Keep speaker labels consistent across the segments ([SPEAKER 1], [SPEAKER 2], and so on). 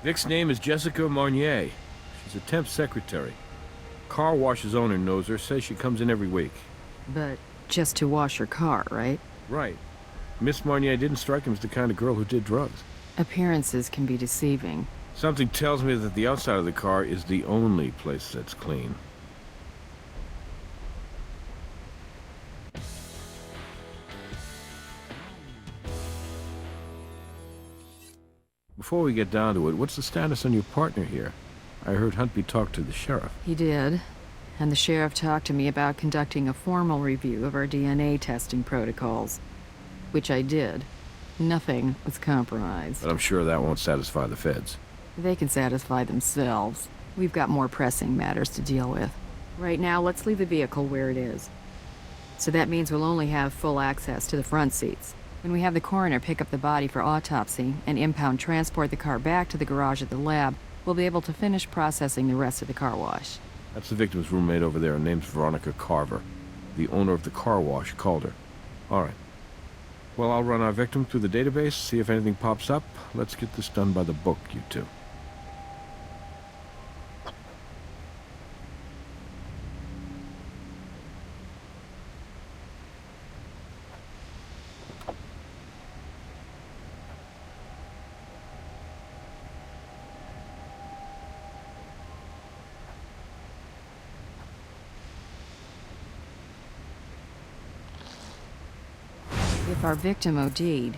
[SPEAKER 1] Vic's name is Jessica Marnier. She's a temp secretary. Car wash's owner knows her, says she comes in every week.
[SPEAKER 2] But just to wash her car, right?
[SPEAKER 1] Right. Miss Marnier didn't strike him as the kind of girl who did drugs.
[SPEAKER 2] Appearances can be deceiving.
[SPEAKER 1] Something tells me that the outside of the car is the only place that's clean. Before we get down to it, what's the status on your partner here? I heard Huntby talk to the sheriff.
[SPEAKER 2] He did. And the sheriff talked to me about conducting a formal review of our DNA testing protocols. Which I did. Nothing was compromised.
[SPEAKER 1] But I'm sure that won't satisfy the feds.
[SPEAKER 2] They can satisfy themselves. We've got more pressing matters to deal with. Right now, let's leave the vehicle where it is. So that means we'll only have full access to the front seats. When we have the coroner pick up the body for autopsy and impound transport the car back to the garage at the lab, we'll be able to finish processing the rest of the car wash.
[SPEAKER 1] That's the victim's roommate over there. Her name's Veronica Carver. The owner of the car wash called her. All right. Well, I'll run our victim through the database, see if anything pops up. Let's get this done by the book, you two.
[SPEAKER 2] If our victim OD'd,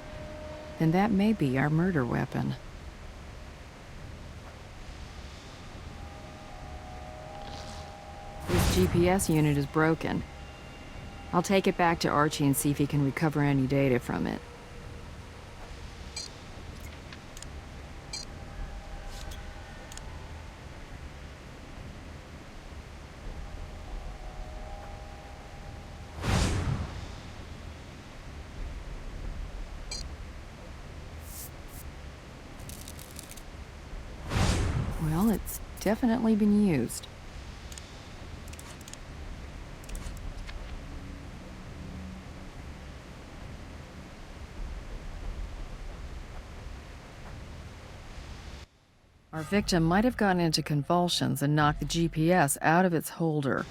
[SPEAKER 2] then that may be our murder weapon. This GPS unit is broken. I'll take it back to Archie and see if he can recover any data from it. Well, it's definitely been used. Our victim might have gotten into convulsions and knocked the GPS out of its holder.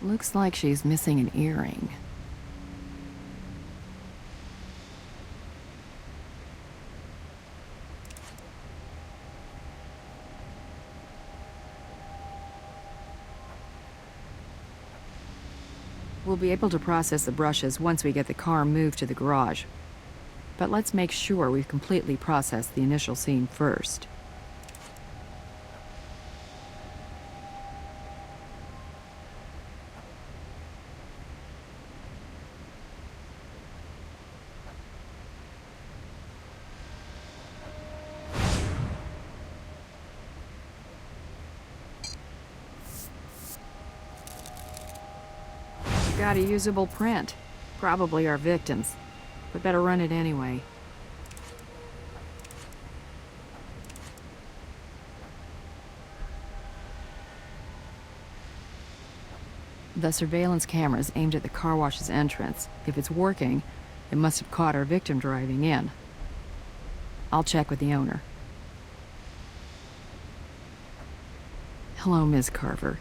[SPEAKER 2] Looks like she's missing an earring. We'll be able to process the brushes once we get the car moved to the garage. But let's make sure we've completely processed the initial scene first. Got a usable print. Probably our victims. But better run it anyway. The surveillance camera's aimed at the car wash's entrance. If it's working, it must have caught our victim driving in. I'll check with the owner. Hello, Ms. Carver.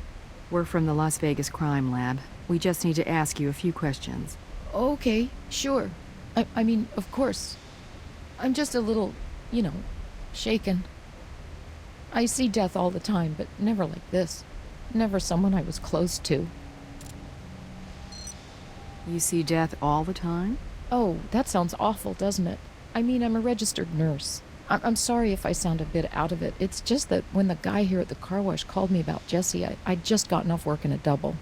[SPEAKER 2] We're from the Las Vegas Crime Lab. We just need to ask you a few questions.
[SPEAKER 3] Okay, sure. I mean, of course. I'm just a little, shaken. I see death all the time, but never like this. Never someone I was close to.
[SPEAKER 2] You see death all the time?
[SPEAKER 3] Oh, that sounds awful, doesn't it? I mean, I'm a registered nurse. I'm sorry if I sound a bit out of it. It's just that when the guy here at the car wash called me about Jessie, I'd just gotten off working a double.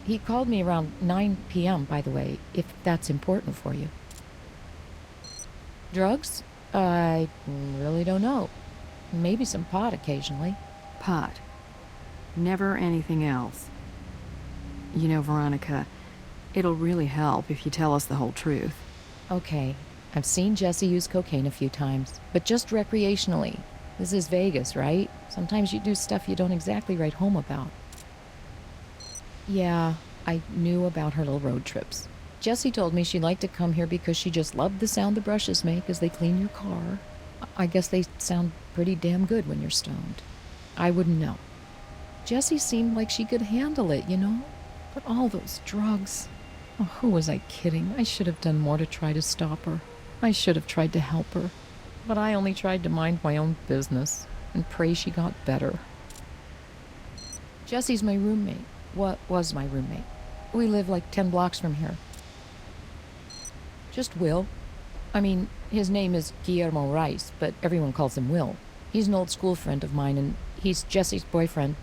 [SPEAKER 3] He called me around 9 p.m., by the way, if that's important for you. Drugs? I really don't know. Maybe some pot occasionally.
[SPEAKER 2] Pot. Never anything else. You know, Veronica, it'll really help if you tell us the whole truth.
[SPEAKER 3] Okay. I've seen Jesse use cocaine a few times, but just recreationally. This is Vegas, right? Sometimes you do stuff you don't exactly write home about. Yeah, I knew about her little road trips. Jessie told me she liked to come here because she just loved the sound the brushes make as they clean your car. I guess they sound pretty damn good when you're stoned. I wouldn't know. Jessie seemed like she could handle it, you know? But all those drugs... Oh, who was I kidding? I should have done more to try to stop her. I should have tried to help her. But I only tried to mind my own business and pray she got better. Jessie's my roommate. What was my roommate? We live like 10 blocks from here. Just Will. I mean, his name is Guillermo Rice, but everyone calls him Will. He's an old school friend of mine, and he's Jessie's boyfriend.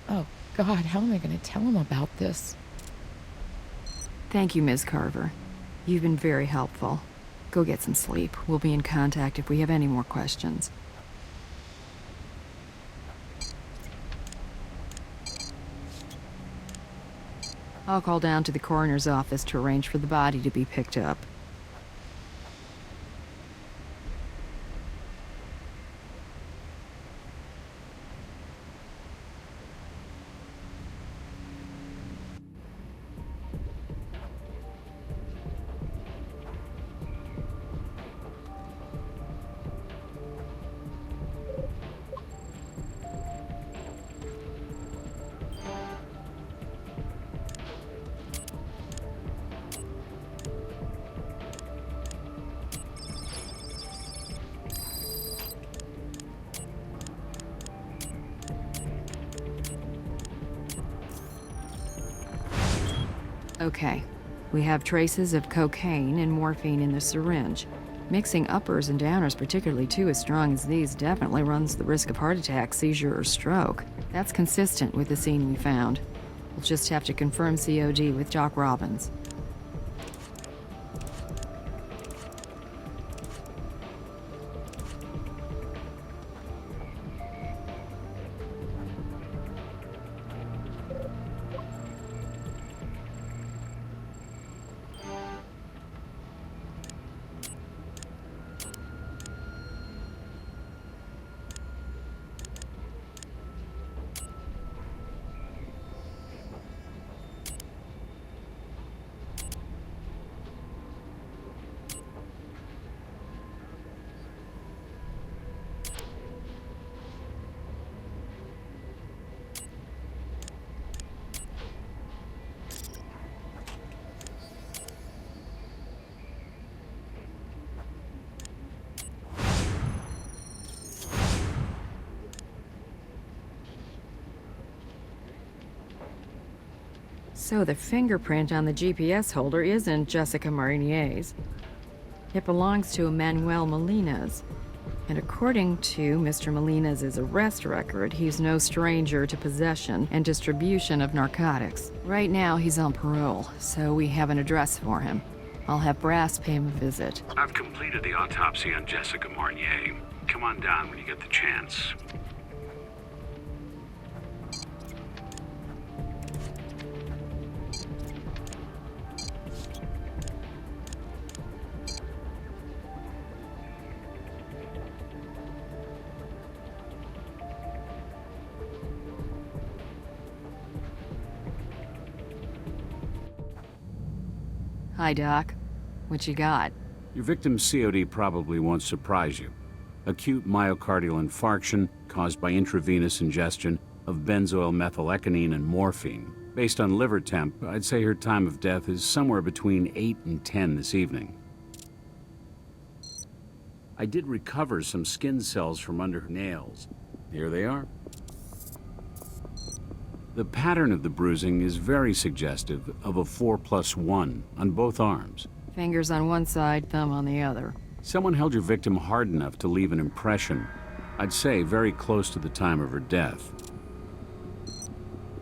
[SPEAKER 3] Oh, God, how am I going to tell him about this?
[SPEAKER 2] Thank you, Ms. Carver. You've been very helpful. Go get some sleep. We'll be in contact if we have any more questions. I'll call down to the coroner's office to arrange for the body to be picked up. Okay, we have traces of cocaine and morphine in the syringe. Mixing uppers and downers, particularly two as strong as these, definitely runs the risk of heart attack, seizure, or stroke. That's consistent with the scene we found. We'll just have to confirm COD with Doc Robbins. So the fingerprint on the GPS holder isn't Jessica Marnier's. It belongs to Manuel Molina's. And according to Mr. Molina's arrest record, he's no stranger to possession and distribution of narcotics. Right now, he's on parole, so we have an address for him. I'll have Brass pay him a visit.
[SPEAKER 4] I've completed the autopsy on Jessica Marnier. Come on down when you get the chance.
[SPEAKER 2] Hi, Doc. What you got?
[SPEAKER 4] Your victim's COD probably won't surprise you. Acute myocardial infarction caused by intravenous ingestion of benzoyl methylecgonine and morphine. Based on liver temp, I'd say her time of death is somewhere between 8 and 10 this evening. I did recover some skin cells from under her nails. Here they are. The pattern of the bruising is very suggestive of a 4+1 on both arms.
[SPEAKER 2] Fingers on one side, thumb on the other.
[SPEAKER 4] Someone held your victim hard enough to leave an impression. I'd say very close to the time of her death.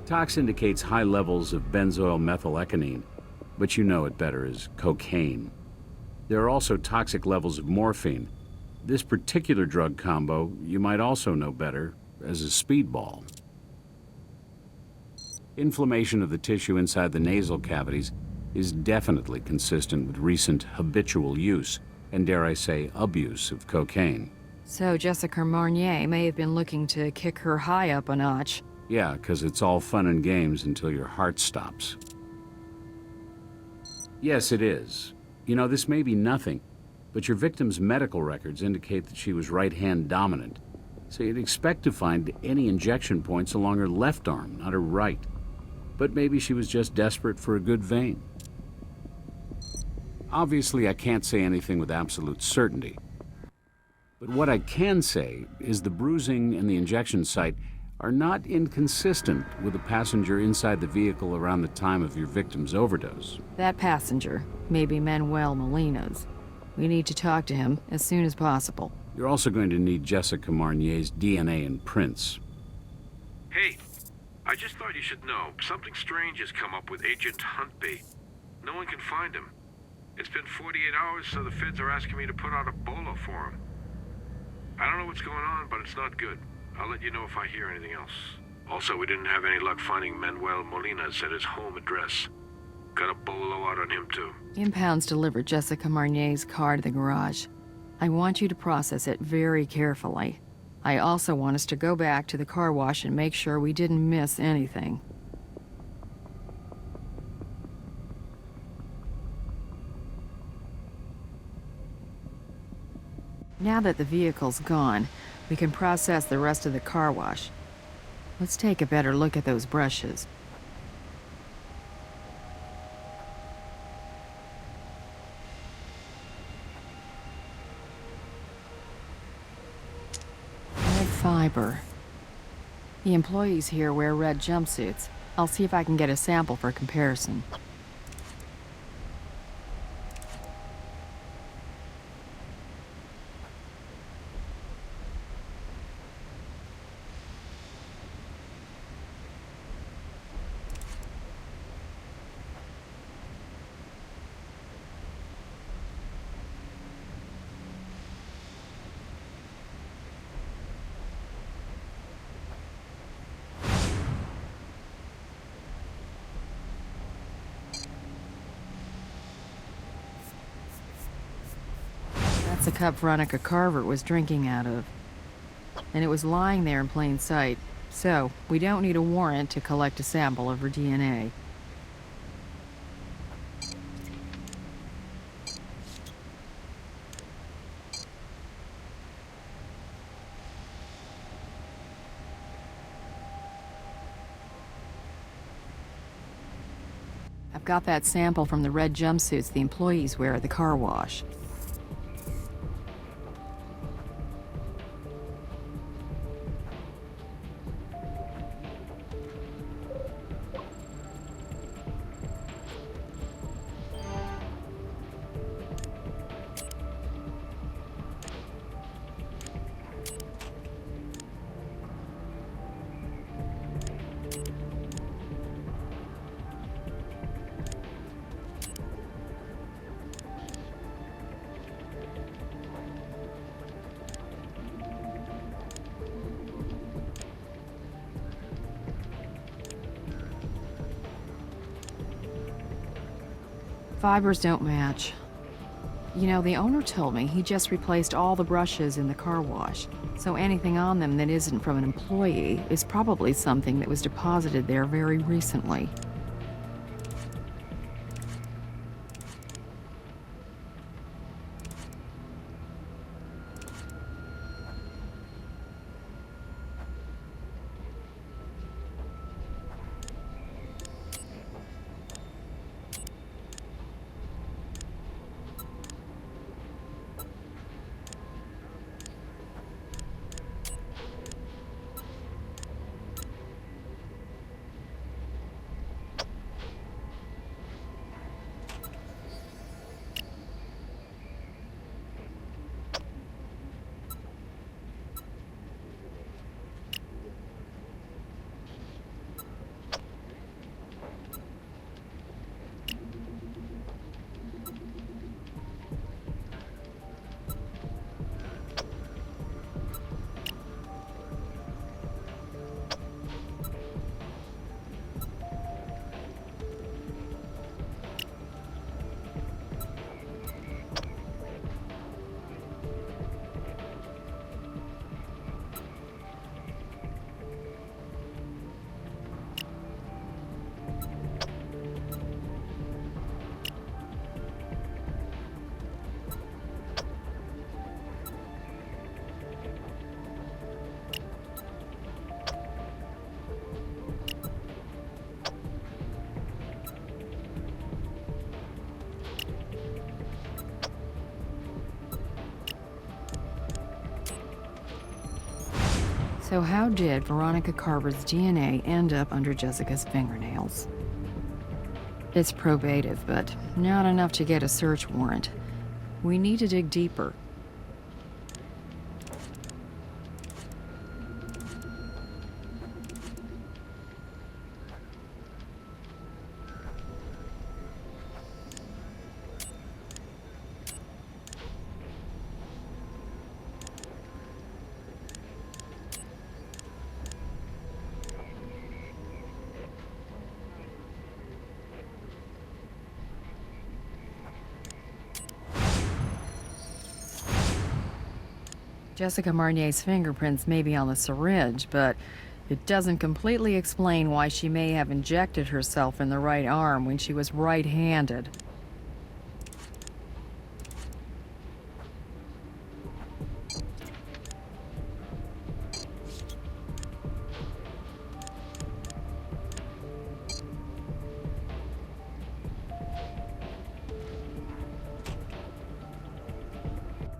[SPEAKER 4] Tox indicates high levels of benzoyl methylecgonine, but you know it better as cocaine. There are also toxic levels of morphine. This particular drug combo you might also know better as a speedball. Inflammation of the tissue inside the nasal cavities is definitely consistent with recent habitual use, and, dare I say, abuse of cocaine.
[SPEAKER 2] So Jessica Marnier may have been looking to kick her high up a notch.
[SPEAKER 4] Yeah, 'cause it's all fun and games until your heart stops. Yes, it is. You know, this may be nothing, but your victim's medical records indicate that she was right-hand dominant. So you'd expect to find any injection points along her left arm, not her right. But maybe she was just desperate for a good vein. Obviously, I can't say anything with absolute certainty. But what I can say is the bruising and the injection site are not inconsistent with the passenger inside the vehicle around the time of your victim's overdose.
[SPEAKER 2] That passenger may be Manuel Molina's. We need to talk to him as soon as possible.
[SPEAKER 4] You're also going to need Jessica Marnier's DNA and prints.
[SPEAKER 1] Hey, I just thought you should know. Something strange has come up with Agent Huntby. No one can find him. It's been 48 hours, so the feds are asking me to put out a bolo for him. I don't know what's going on, but it's not good. I'll let you know if I hear anything else. Also, we didn't have any luck finding Manuel Molina's at his home address. Got a bolo out on him, too.
[SPEAKER 2] Impounds delivered Jessica Marnier's car to the garage. I want you to process it very carefully. I also want us to go back to the car wash and make sure we didn't miss anything. Now that the vehicle's gone, we can process the rest of the car wash. Let's take a better look at those brushes. Red fiber. The employees here wear red jumpsuits. I'll see if I can get a sample for comparison. That's the cup Veronica Carver was drinking out of. And it was lying there in plain sight. So, we don't need a warrant to collect a sample of her DNA. I've got that sample from the red jumpsuits the employees wear at the car wash. Fibers don't match. You know, the owner told me he just replaced all the brushes in the car wash, so anything on them that isn't from an employee is probably something that was deposited there very recently. So how did Veronica Carver's DNA end up under Jessica's fingernails? It's probative, but not enough to get a search warrant. We need to dig deeper. Jessica Marnier's fingerprints may be on the syringe, but it doesn't completely explain why she may have injected herself in the right arm when she was right-handed.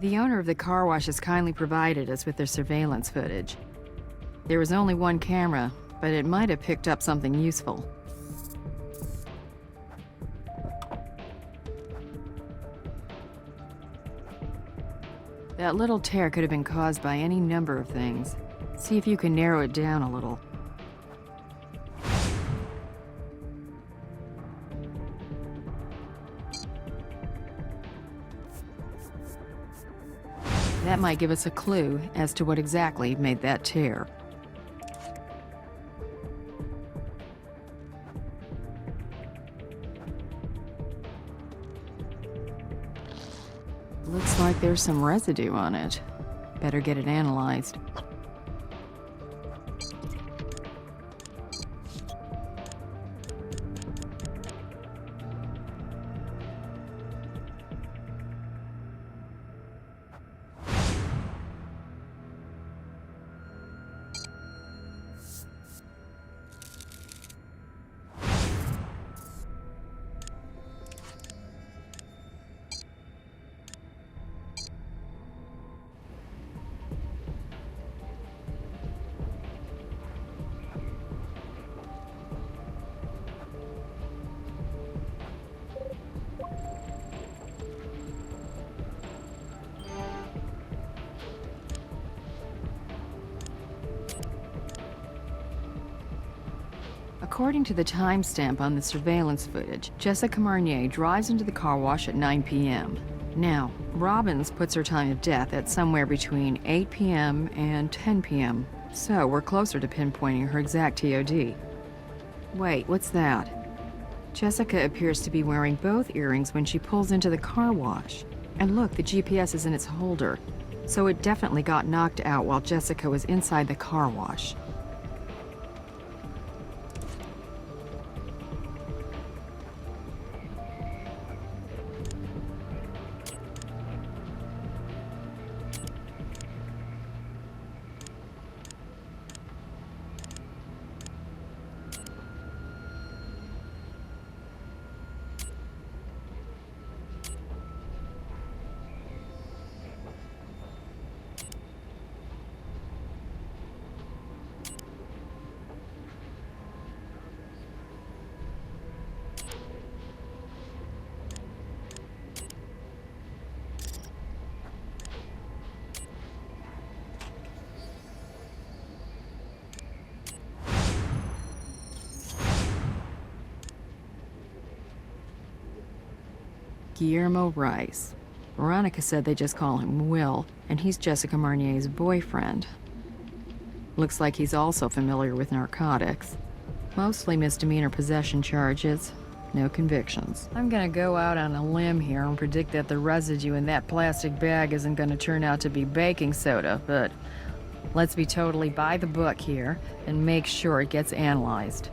[SPEAKER 2] The owner of the car wash has kindly provided us with their surveillance footage. There was only one camera, but it might have picked up something useful. That little tear could have been caused by any number of things. See if you can narrow it down a little. That might give us a clue as to what exactly made that tear. Looks like there's some residue on it. Better get it analyzed. According to the timestamp on the surveillance footage, Jessica Marnier drives into the car wash at 9 p.m. Now, Robbins puts her time of death at somewhere between 8 p.m. and 10 p.m., so we're closer to pinpointing her exact TOD. Wait, what's that? Jessica appears to be wearing both earrings when she pulls into the car wash. And look, the GPS is in its holder, so it definitely got knocked out while Jessica was inside the car wash. Guillermo Rice. Veronica said they just call him Will, and he's Jessica Marnier's boyfriend. Looks like he's also familiar with narcotics. Mostly misdemeanor possession charges, no convictions. I'm gonna go out on a limb here and predict that the residue in that plastic bag isn't gonna turn out to be baking soda, but let's be totally by the book here and make sure it gets analyzed.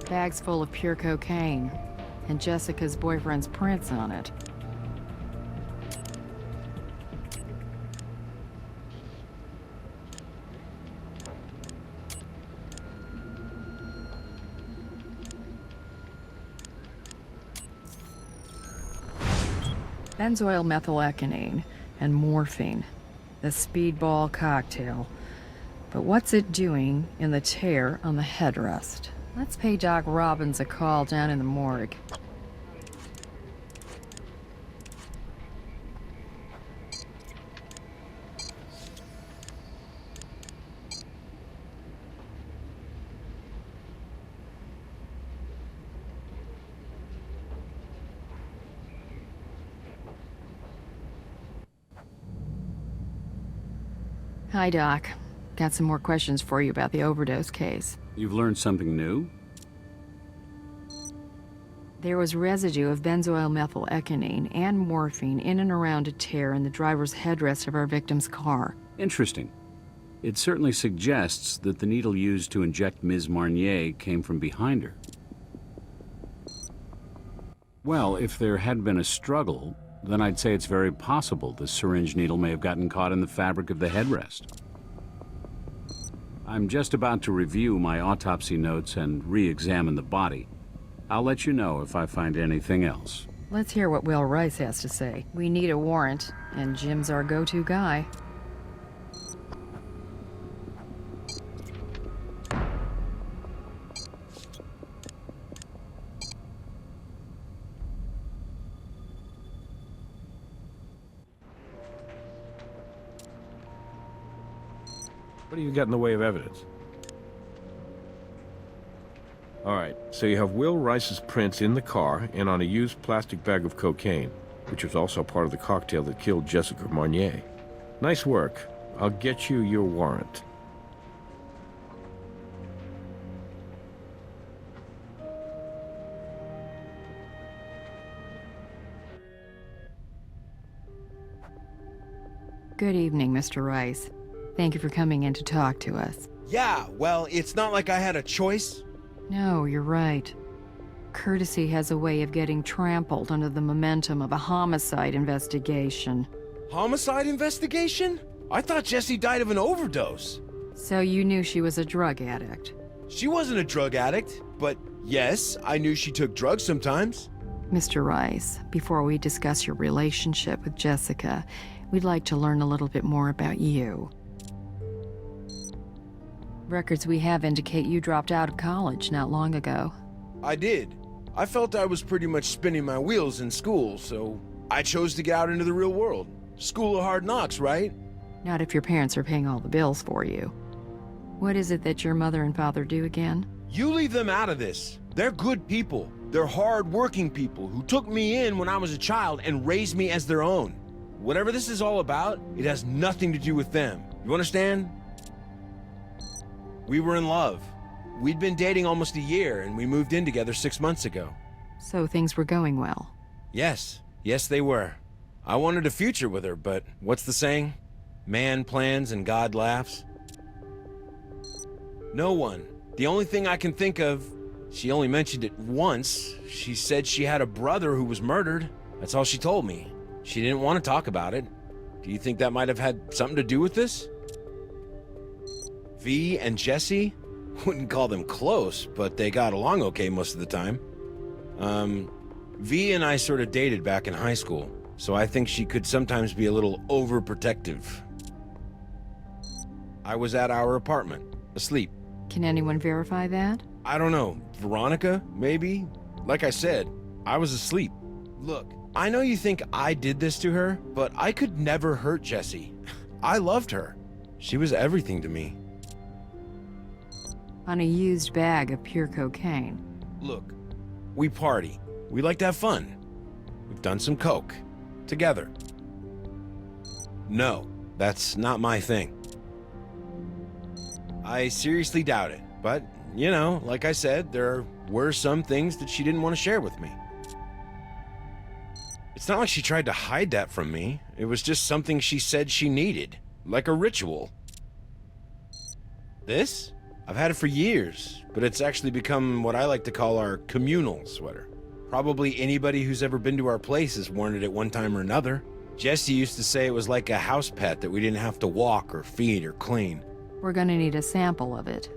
[SPEAKER 2] Bag's full of pure cocaine, and Jessica's boyfriend's prints on it. Benzoyl methyleconine and morphine, the speedball cocktail. But what's it doing in the tear on the headrest? Let's pay Doc Robbins a call down in the morgue. Hi, Doc. Got some more questions for you about the overdose case.
[SPEAKER 4] You've learned something new?
[SPEAKER 2] There was residue of benzoyl methyleconine and morphine in and around a tear in the driver's headrest of our victim's car.
[SPEAKER 4] Interesting. It certainly suggests that the needle used to inject Ms. Marnier came from behind her. Well, if there had been a struggle, then I'd say it's very possible the syringe needle may have gotten caught in the fabric of the headrest. I'm just about to review my autopsy notes and re-examine the body. I'll let you know if I find anything else.
[SPEAKER 2] Let's hear what Will Rice has to say. We need a warrant, and Jim's our go-to guy.
[SPEAKER 1] What do you got in the way of evidence? All right, so you have Will Rice's prints in the car and on a used plastic bag of cocaine, which was also part of the cocktail that killed Jessica Marnier. Nice work. I'll get you your warrant.
[SPEAKER 2] Good evening, Mr. Rice. Thank you for coming in to talk to us.
[SPEAKER 5] Yeah, well, it's not like I had a choice.
[SPEAKER 2] No, you're right. Courtesy has a way of getting trampled under the momentum of a homicide investigation.
[SPEAKER 5] Homicide investigation? I thought Jessie died of an overdose.
[SPEAKER 2] So you knew she was a drug addict?
[SPEAKER 5] She wasn't a drug addict, but yes, I knew she took drugs sometimes.
[SPEAKER 2] Mr. Rice, before we discuss your relationship with Jessica, we'd like to learn a little bit more about you. Records we have indicate you dropped out of college not long ago.
[SPEAKER 5] I did. I felt I was pretty much spinning my wheels in school, so I chose to get out into the real world. School of hard knocks, right?
[SPEAKER 2] Not if your parents are paying all the bills for you. What is it that your mother and father do again?
[SPEAKER 5] You leave them out of this. They're good people. They're hard-working people who took me in when I was a child and raised me as their own. Whatever this is all about, it has nothing to do with them. You understand? We were in love. We'd been dating almost a year, and we moved in together 6 months ago.
[SPEAKER 2] So things were going well.
[SPEAKER 5] Yes, they were. I wanted a future with her, but what's the saying? Man plans and God laughs. No one. The only thing I can think of, she only mentioned it once. She said she had a brother who was murdered. That's all she told me. She didn't want to talk about it. Do you think that might have had something to do with this? V and Jessie? Wouldn't call them close, but they got along okay most of the time. V and I sort of dated back in high school, so I think she could sometimes be a little overprotective. I was at our apartment, asleep.
[SPEAKER 2] Can anyone verify that?
[SPEAKER 5] I don't know, Veronica, maybe? Like I said, I was asleep. Look, I know you think I did this to her, but I could never hurt Jessie. I loved her. She was everything to me.
[SPEAKER 2] On a used bag of pure cocaine.
[SPEAKER 5] Look, we party. We like to have fun. We've done some coke. Together. No, that's not my thing. I seriously doubt it, but, you know, like I said, there were some things that she didn't want to share with me. It's not like she tried to hide that from me. It was just something she said she needed, like a ritual. This? I've had it for years, but it's actually become what I like to call our communal sweater. Probably anybody who's ever been to our place has worn it at one time or another. Jesse used to say it was like a house pet that we didn't have to walk or feed or clean.
[SPEAKER 2] We're gonna need a sample of it.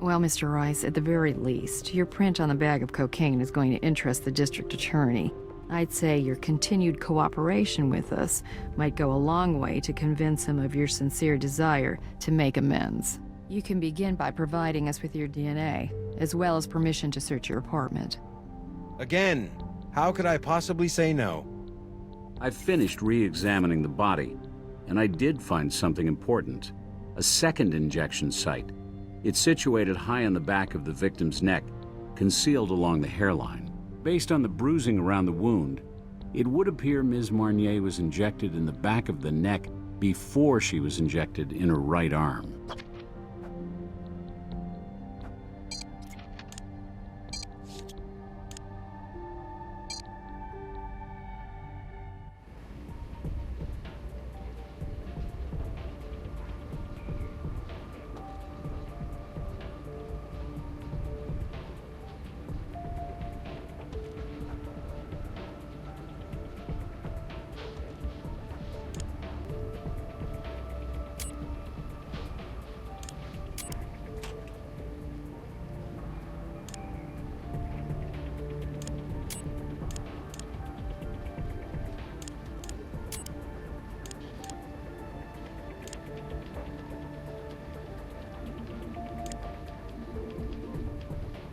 [SPEAKER 2] Well, Mr. Rice, at the very least, your print on the bag of cocaine is going to interest the district attorney. I'd say your continued cooperation with us might go a long way to convince him of your sincere desire to make amends. You can begin by providing us with your DNA, as well as permission to search your apartment.
[SPEAKER 5] Again, how could I possibly say no?
[SPEAKER 4] I finished re-examining the body, and I did find something important. A second injection site. It's situated high on the back of the victim's neck, concealed along the hairline. Based on the bruising around the wound, it would appear Ms. Marnier was injected in the back of the neck before she was injected in her right arm.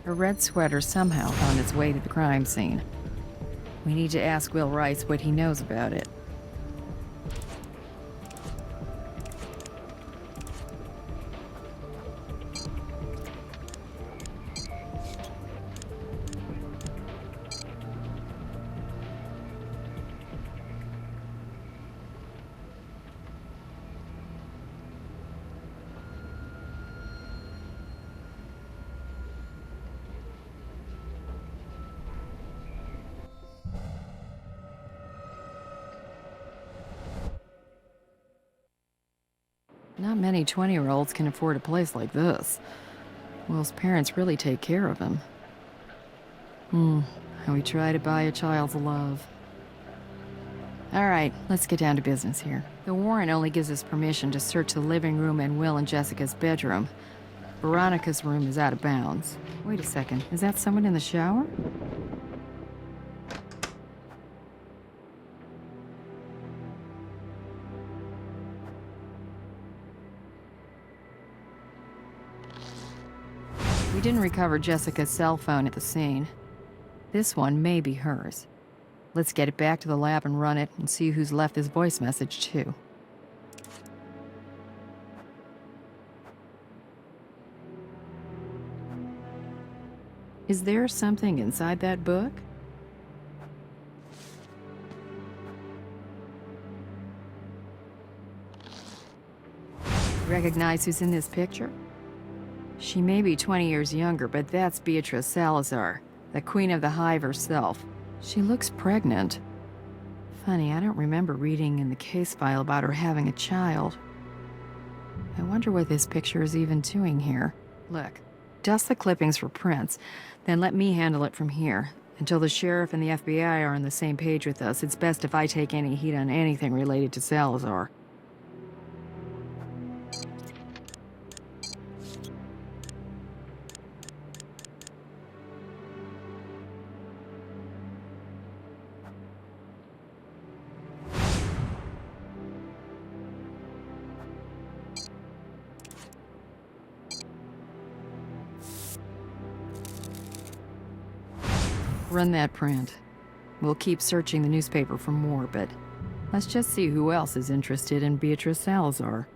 [SPEAKER 2] A red sweater somehow found its way to the crime scene. We need to ask Will Rice what he knows about it. Not many 20-year-olds can afford a place like this. Will's parents really take care of him. How we try to buy a child's love. All right, let's get down to business here. The warrant only gives us permission to search the living room and Will and Jessica's bedroom. Veronica's room is out of bounds. Wait a second, is that someone in the shower? We didn't recover Jessica's cell phone at the scene. This one may be hers. Let's get it back to the lab and run it and see who's left this voice message too. Is there something inside that book? Recognize who's in this picture? She may be 20 years younger, but that's Beatrice Salazar, the queen of the hive herself. She looks pregnant. Funny, I don't remember reading in the case file about her having a child. I wonder what this picture is even doing here. Look, dust the clippings for prints, then let me handle it from here. Until the sheriff and the FBI are on the same page with us, it's best if I take any heat on anything related to Salazar. Run that print. We'll keep searching the newspaper for more, but let's just see who else is interested in Beatrice Salazar.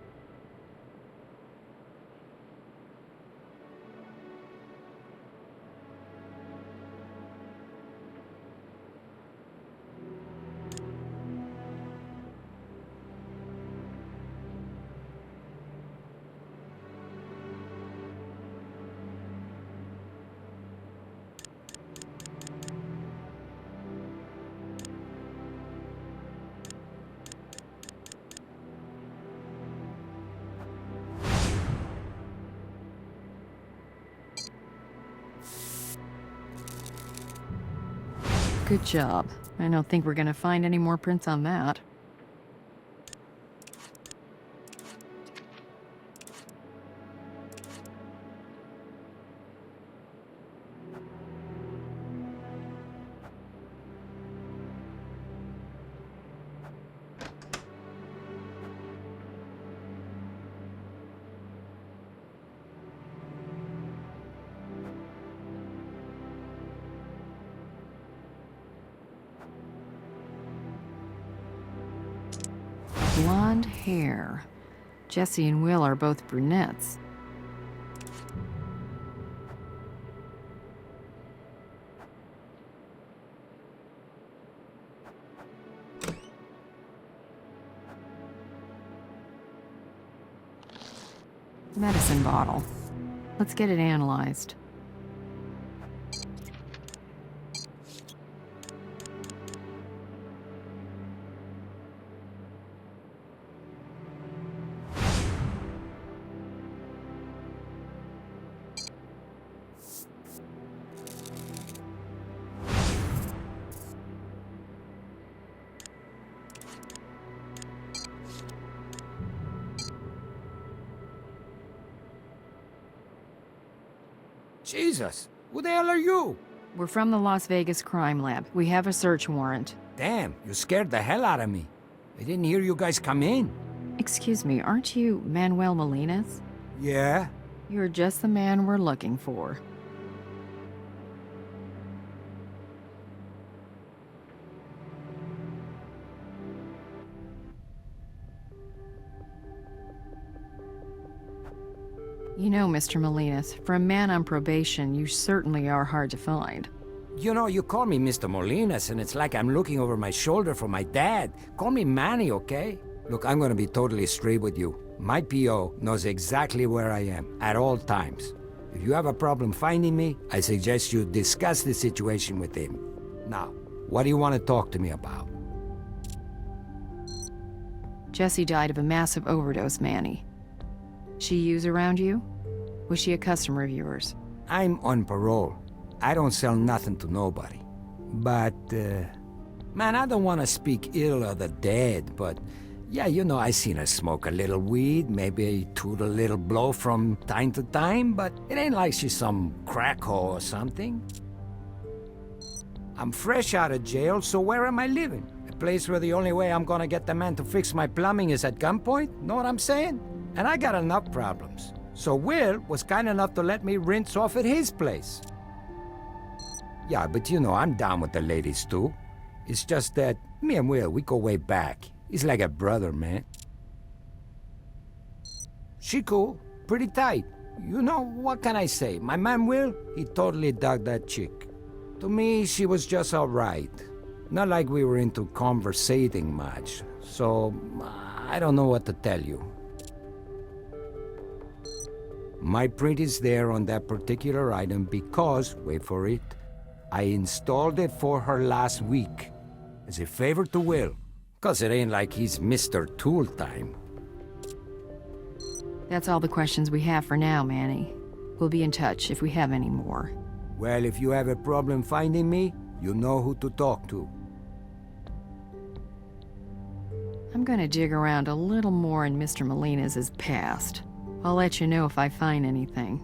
[SPEAKER 2] Good job. I don't think we're gonna find any more prints on that. Blonde hair. Jesse and Will are both brunettes. Medicine bottle. Let's get it analyzed.
[SPEAKER 6] Jesus, who the hell are you?
[SPEAKER 2] We're from the Las Vegas crime lab. We have a search warrant.
[SPEAKER 6] Damn, you scared the hell out of me. I didn't hear you guys come in.
[SPEAKER 2] Excuse me, aren't you Manuel Molinas?
[SPEAKER 6] Yeah?
[SPEAKER 2] You're just the man we're looking for. You know, Mr. Molinas, for a man on probation, you certainly are hard to find.
[SPEAKER 6] You know, you call me Mr. Molinas, and it's like I'm looking over my shoulder for my dad. Call me Manny, okay? Look, I'm gonna be totally straight with you. My P.O. knows exactly where I am, at all times. If you have a problem finding me, I suggest you discuss the situation with him. Now, what do you want to talk to me about?
[SPEAKER 2] Jessie died of a massive overdose, Manny. She use around you? Was she a customer of yours?
[SPEAKER 6] I'm on parole. I don't sell nothing to nobody. But, man, I don't want to speak ill of the dead, but yeah, you know, I seen her smoke a little weed, maybe toot a little blow from time to time, but it ain't like she's some crack hoe or something. I'm fresh out of jail, so where am I living? A place where the only way I'm gonna get the man to fix my plumbing is at gunpoint? Know what I'm saying? And I got enough problems. So Will was kind enough to let me rinse off at his place. Yeah, but you know, I'm down with the ladies too. It's just that me and Will, we go way back. He's like a brother, man. She cool, pretty tight. You know, what can I say? My man Will, he totally dug that chick. To me, she was just alright. Not like we were into conversating much. So, I don't know what to tell you. My print is there on that particular item because, wait for it, I installed it for her last week. As a favor to Will. 'Cause it ain't like he's Mr. Tool Time.
[SPEAKER 2] That's all the questions we have for now, Manny. We'll be in touch if we have any more.
[SPEAKER 6] Well, if you have a problem finding me, you know who to talk to.
[SPEAKER 2] I'm gonna dig around a little more in Mr. Molinas' past. I'll let you know if I find anything.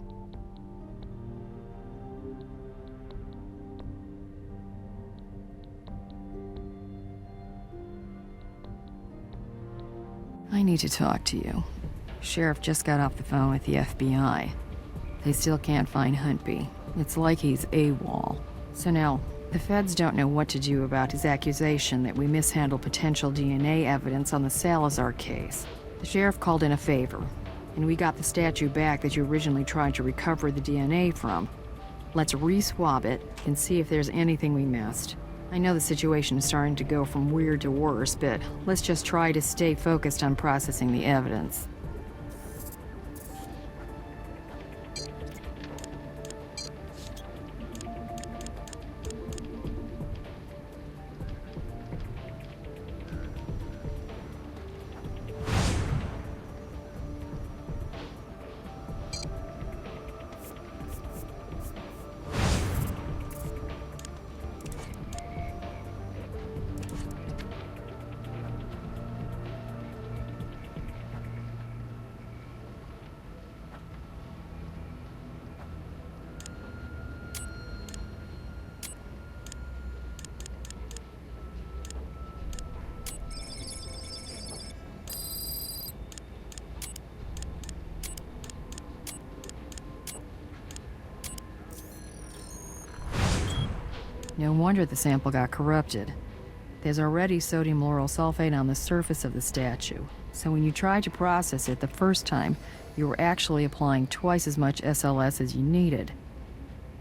[SPEAKER 2] I need to talk to you. Sheriff just got off the phone with the FBI. They still can't find Huntby. It's like he's AWOL. So now, the feds don't know what to do about his accusation that we mishandled potential DNA evidence on the Salazar case. The sheriff called in a favor, and we got the statue back that you originally tried to recover the DNA from. Let's re-swab it and see if there's anything we missed. I know the situation is starting to go from weird to worse, but let's just try to stay focused on processing the evidence. No wonder the sample got corrupted. There's already sodium lauryl sulfate on the surface of the statue, so when you tried to process it the first time, you were actually applying twice as much SLS as you needed.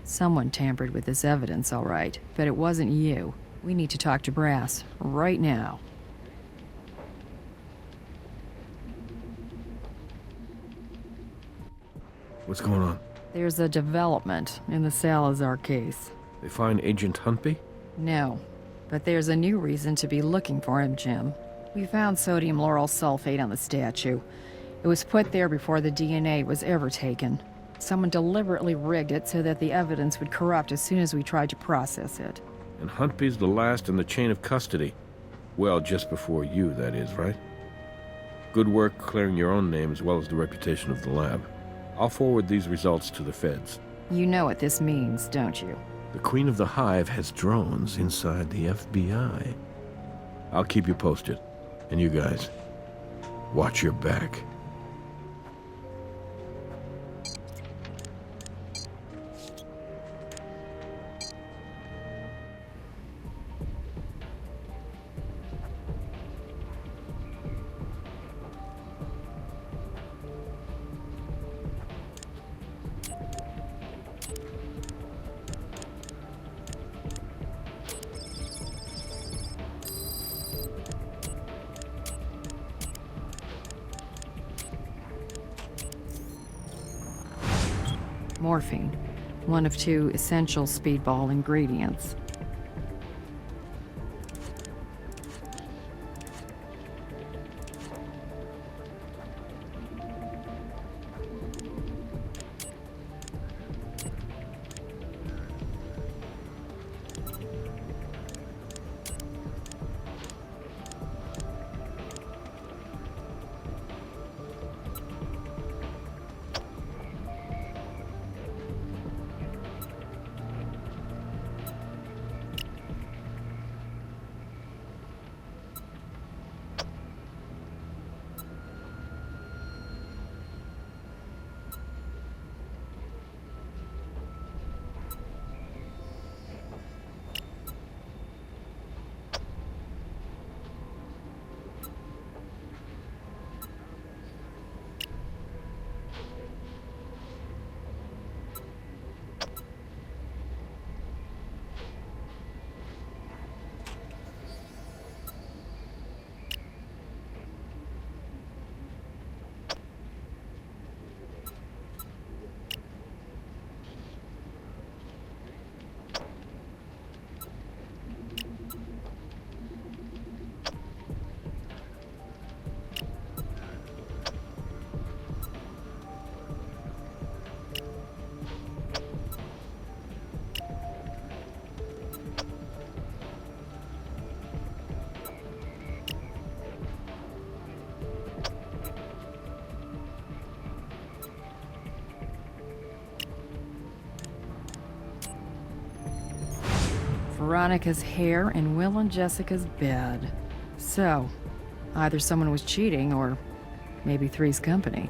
[SPEAKER 2] Someone tampered with this evidence, all right, but it wasn't you. We need to talk to Brass, right now.
[SPEAKER 1] What's going on?
[SPEAKER 2] There's a development in the Salazar case.
[SPEAKER 1] They find Agent Huntby?
[SPEAKER 2] No, but there's a new reason to be looking for him, Jim. We found sodium lauryl sulfate on the statue. It was put there before the DNA was ever taken. Someone deliberately rigged it so that the evidence would corrupt as soon as we tried to process it.
[SPEAKER 1] And Huntby's the last in the chain of custody. Well, just before you, that is, right? Good work clearing your own name as well as the reputation of the lab. I'll forward these results to the feds.
[SPEAKER 2] You know what this means, don't you?
[SPEAKER 1] The Queen of the Hive has drones inside the FBI. I'll keep you posted. And you guys, watch your back.
[SPEAKER 2] Morphine, one of 2 essential speedball ingredients. Veronica's hair and Will and Jessica's bed. So, either someone was cheating or maybe Three's company.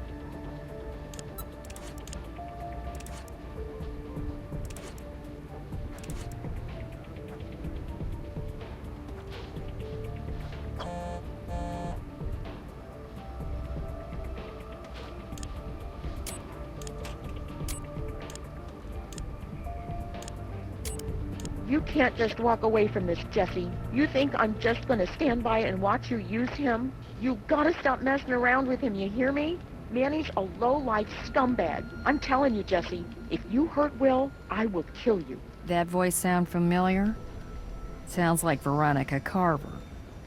[SPEAKER 7] You can't just walk away from this, Jesse. You think I'm just gonna stand by and watch you use him? You gotta stop messing around with him, you hear me? Manny's a low-life scumbag. I'm telling you, Jesse, if you hurt Will, I will kill you.
[SPEAKER 2] That voice sound familiar? Sounds like Veronica Carver.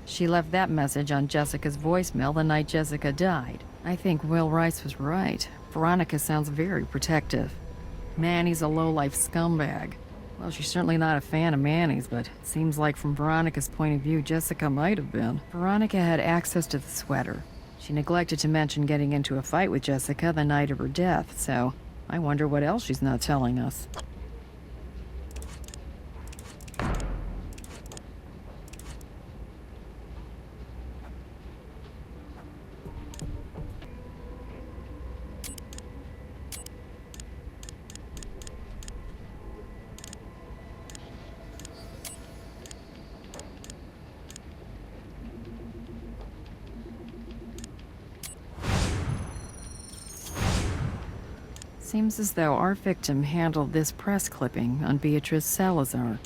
[SPEAKER 2] She left that message on Jessica's voicemail the night Jessica died. I think Will Rice was right. Veronica sounds very protective. Manny's a low-life scumbag. Well, she's certainly not a fan of Manny's, but it seems like from Veronica's point of view, Jessica might have been. Veronica had access to the sweater. She neglected to mention getting into a fight with Jessica the night of her death, so I wonder what else she's not telling us. Seems as though our victim handled this press clipping on Beatrice Salazar.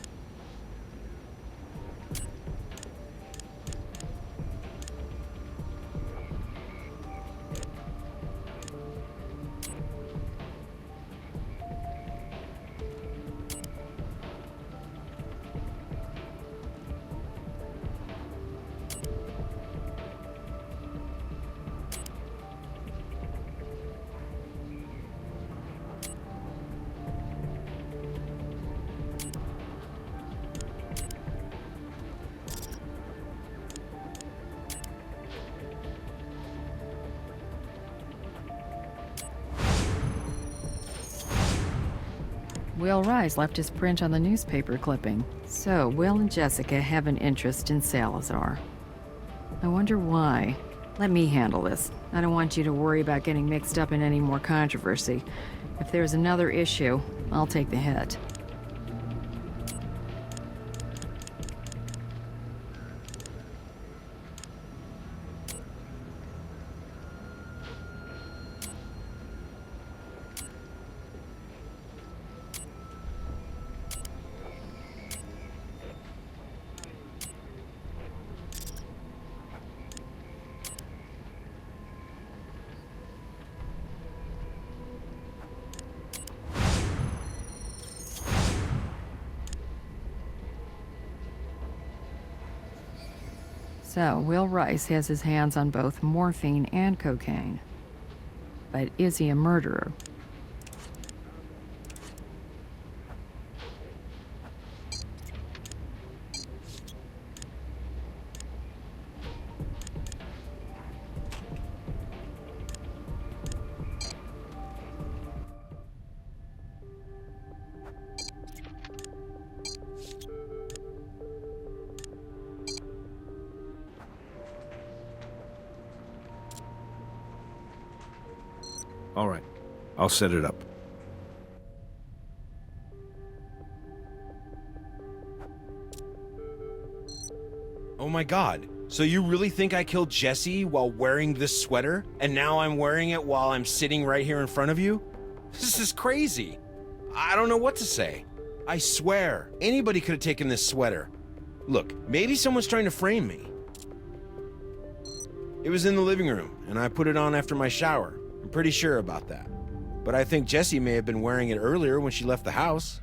[SPEAKER 2] Will Rice left his print on the newspaper clipping. So, Will and Jessica have an interest in Salazar. I wonder why. Let me handle this. I don't want you to worry about getting mixed up in any more controversy. If there's another issue, I'll take the hit. So, Will Rice has his hands on both morphine and cocaine. But is he a murderer?
[SPEAKER 1] All right, I'll set it up.
[SPEAKER 5] Oh my god. So you really think I killed Jesse while wearing this sweater? And now I'm wearing it while I'm sitting right here in front of you? This is crazy. I don't know what to say. I swear, anybody could have taken this sweater. Look, maybe someone's trying to frame me. It was in the living room, and I put it on after my shower. I'm pretty sure about that. But I think Jessie may have been wearing it earlier when she left the house.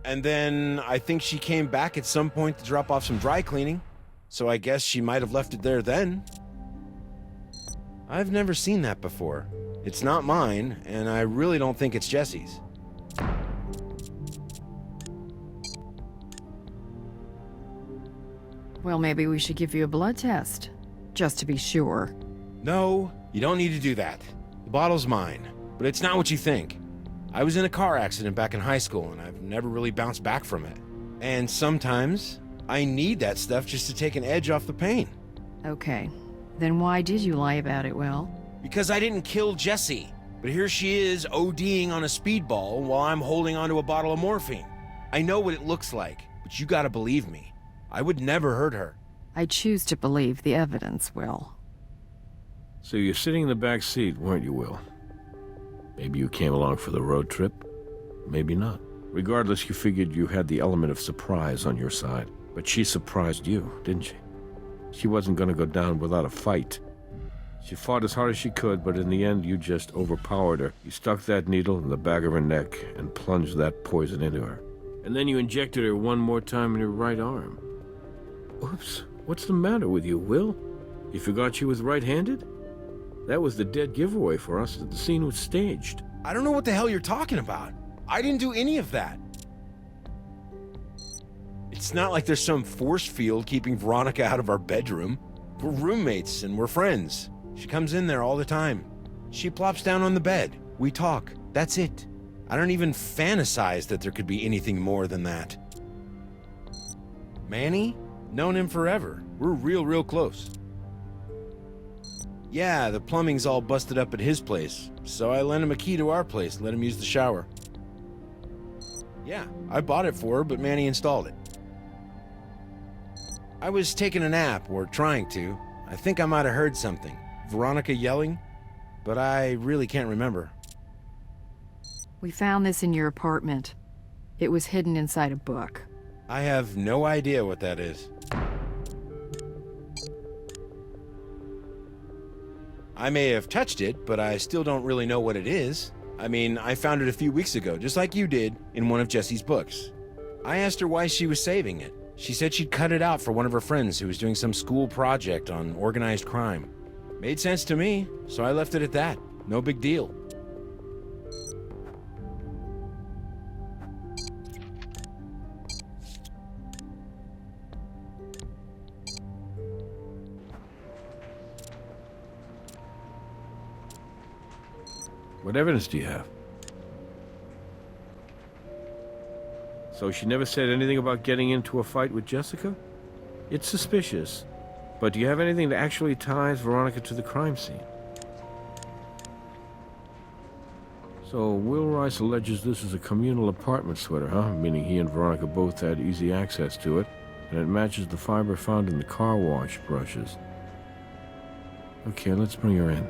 [SPEAKER 5] And then I think she came back at some point to drop off some dry cleaning. So I guess she might have left it there then. I've never seen that before. It's not mine, and I really don't think it's Jessie's.
[SPEAKER 2] Well, maybe we should give you a blood test, just to be sure.
[SPEAKER 5] No, you don't need to do that. The bottle's mine, but it's not what you think. I was in a car accident back in high school, and I've never really bounced back from it. And sometimes, I need that stuff just to take an edge off the pain.
[SPEAKER 2] Okay. Then why did you lie about it, Will?
[SPEAKER 5] Because I didn't kill Jessie, but here she is ODing on a speedball while I'm holding onto a bottle of morphine. I know what it looks like, but you gotta believe me. I would never hurt her.
[SPEAKER 2] I choose to believe the evidence, Will.
[SPEAKER 1] So you're sitting in the back seat, weren't you, Will? Maybe you came along for the road trip. Maybe not. Regardless, you figured you had the element of surprise on your side. But she surprised you, didn't she? She wasn't going to go down without a fight. She fought as hard as she could, but in the end, you just overpowered her. You stuck that needle in the back of her neck and plunged that poison into her. And then you injected her one more time in her right arm. Oops, what's the matter with you, Will? You forgot she was right-handed? That was the dead giveaway for us that the scene was staged.
[SPEAKER 5] I don't know what the hell you're talking about. I didn't do any of that. It's not like there's some force field keeping Veronica out of our bedroom. We're roommates and we're friends. She comes in there all the time. She plops down on the bed. We talk. That's it. I don't even fantasize that there could be anything more than that. Manny? Known him forever. We're real close. Yeah, the plumbing's all busted up at his place, so I lent him a key to our place, let him use the shower. Yeah, I bought it for her, but Manny installed it. I was taking a nap, or trying to. I think I might have heard something. Veronica yelling, but I really can't remember.
[SPEAKER 2] We found this in your apartment. It was hidden inside a book.
[SPEAKER 5] I have no idea what that is. I may have touched it, but I still don't really know what it is. I mean, I found it a few weeks ago, just like you did, in one of Jessie's books. I asked her why she was saving it. She said she'd cut it out for one of her friends who was doing some school project on organized crime. Made sense to me, so I left it at that. No big deal.
[SPEAKER 1] What evidence do you have? So she never said anything about getting into a fight with Jessica? It's suspicious. But do you have anything that actually ties Veronica to the crime scene? So Will Rice alleges this is a communal apartment sweater, huh? Meaning he and Veronica both had easy access to it, and it matches the fiber found in the car wash brushes. Okay, let's bring her in.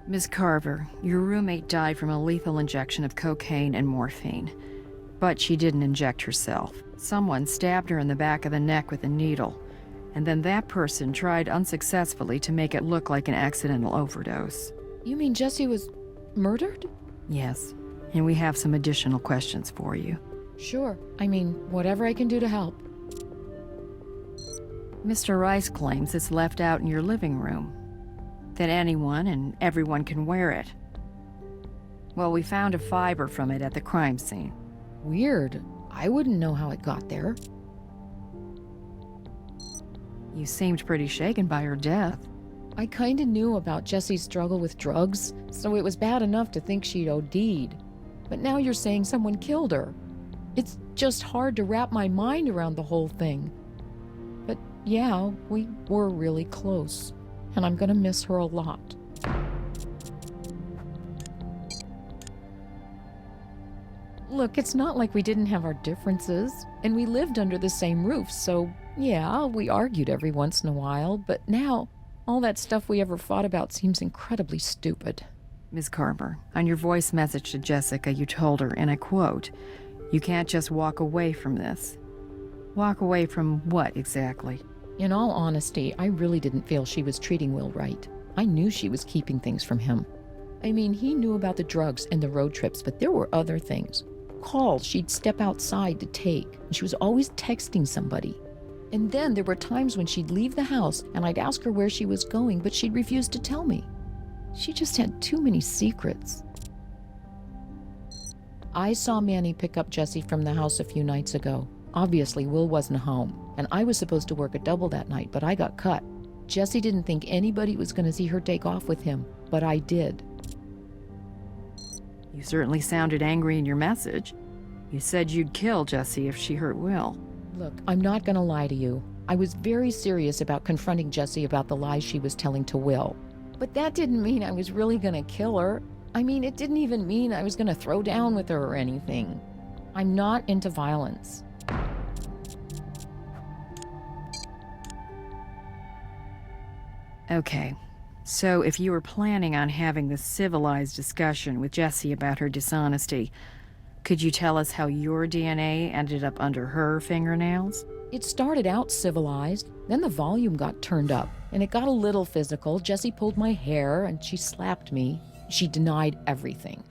[SPEAKER 2] Miss Carver, your roommate died from a lethal injection of cocaine and morphine. But she didn't inject herself. Someone stabbed her in the back of the neck with a needle, and then that person tried unsuccessfully to make it look like an accidental overdose.
[SPEAKER 3] You mean Jessie was murdered?
[SPEAKER 2] Yes, and we have some additional questions for you.
[SPEAKER 3] Sure. I mean, whatever I can do to help.
[SPEAKER 2] Mr. Rice claims it's left out in your living room, that anyone and everyone can wear it. Well, we found a fiber from it at the crime scene.
[SPEAKER 3] Weird. I wouldn't know how it got there.
[SPEAKER 2] You seemed pretty shaken by her death.
[SPEAKER 3] I kinda knew about Jessie's struggle with drugs, so it was bad enough to think she'd OD'd. But now you're saying someone killed her. It's just hard to wrap my mind around the whole thing. But yeah, we were really close, and I'm gonna miss her a lot. Look, it's not like we didn't have our differences, and we lived under the same roof, so yeah, we argued every once in a while, but now, all that stuff we ever fought about seems incredibly stupid.
[SPEAKER 2] Ms. Carver, on your voice message to Jessica, you told her, and I quote, "You can't just walk away from this." Walk away from what exactly?
[SPEAKER 3] In all honesty, I really didn't feel she was treating Will right. I knew she was keeping things from him. I mean, he knew about the drugs and the road trips, but there were other things. Calls she'd step outside to take, and she was always texting somebody. And then there were times when she'd leave the house, and I'd ask her where she was going, but she'd refuse to tell me. She just had too many secrets. I saw Manny pick up Jessie from the house a few nights ago. Obviously, Will wasn't home, and I was supposed to work a double that night, but I got cut. Jessie didn't think anybody was going to see her take off with him, but I did.
[SPEAKER 2] You certainly sounded angry in your message. You said you'd kill Jessie if she hurt Will.
[SPEAKER 3] Look, I'm not going to lie to you. I was very serious about confronting Jessie about the lies she was telling to Will. But that didn't mean I was really going to kill her. I mean, it didn't even mean I was going to throw down with her or anything. I'm not into violence.
[SPEAKER 2] Okay, so if you were planning on having this civilized discussion with Jessie about her dishonesty, could you tell us how your DNA ended up under her fingernails?
[SPEAKER 3] It started out civilized, then the volume got turned up, and it got a little physical. Jessie pulled my hair, and she slapped me. She denied everything.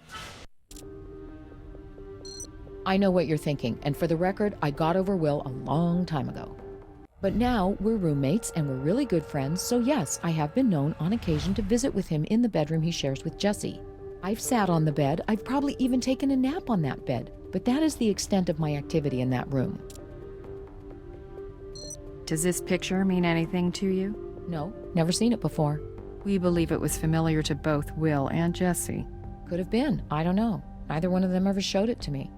[SPEAKER 3] I know what you're thinking, and for the record, I got over Will a long time ago. But now we're roommates and we're really good friends, so yes, I have been known on occasion to visit with him in the bedroom he shares with Jessie. I've sat on the bed, I've probably even taken a nap on that bed, but that is the extent of my activity in that room.
[SPEAKER 2] Does this picture mean anything to you?
[SPEAKER 3] No, never seen it before.
[SPEAKER 2] We believe it was familiar to both Will and Jessie.
[SPEAKER 3] Could have been, I don't know. Neither one of them ever showed it to me.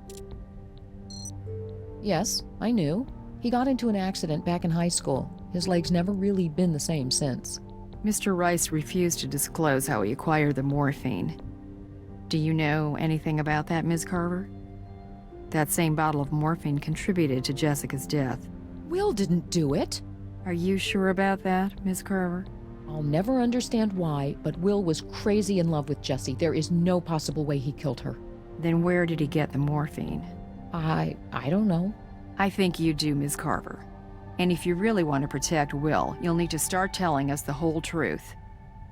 [SPEAKER 3] Yes, I knew. He got into an accident back in high school. His leg's never really been the same since.
[SPEAKER 2] Mr. Rice refused to disclose how he acquired the morphine. Do you know anything about that, Ms. Carver? That same bottle of morphine contributed to Jessica's death.
[SPEAKER 3] Will didn't do it.
[SPEAKER 2] Are you sure about that, Ms. Carver?
[SPEAKER 3] I'll never understand why, but Will was crazy in love with Jessie. There is no possible way he killed her.
[SPEAKER 2] Then where did he get the morphine?
[SPEAKER 3] I don't know.
[SPEAKER 2] I think you do, Ms. Carver. And if you really want to protect Will, you'll need to start telling us the whole truth.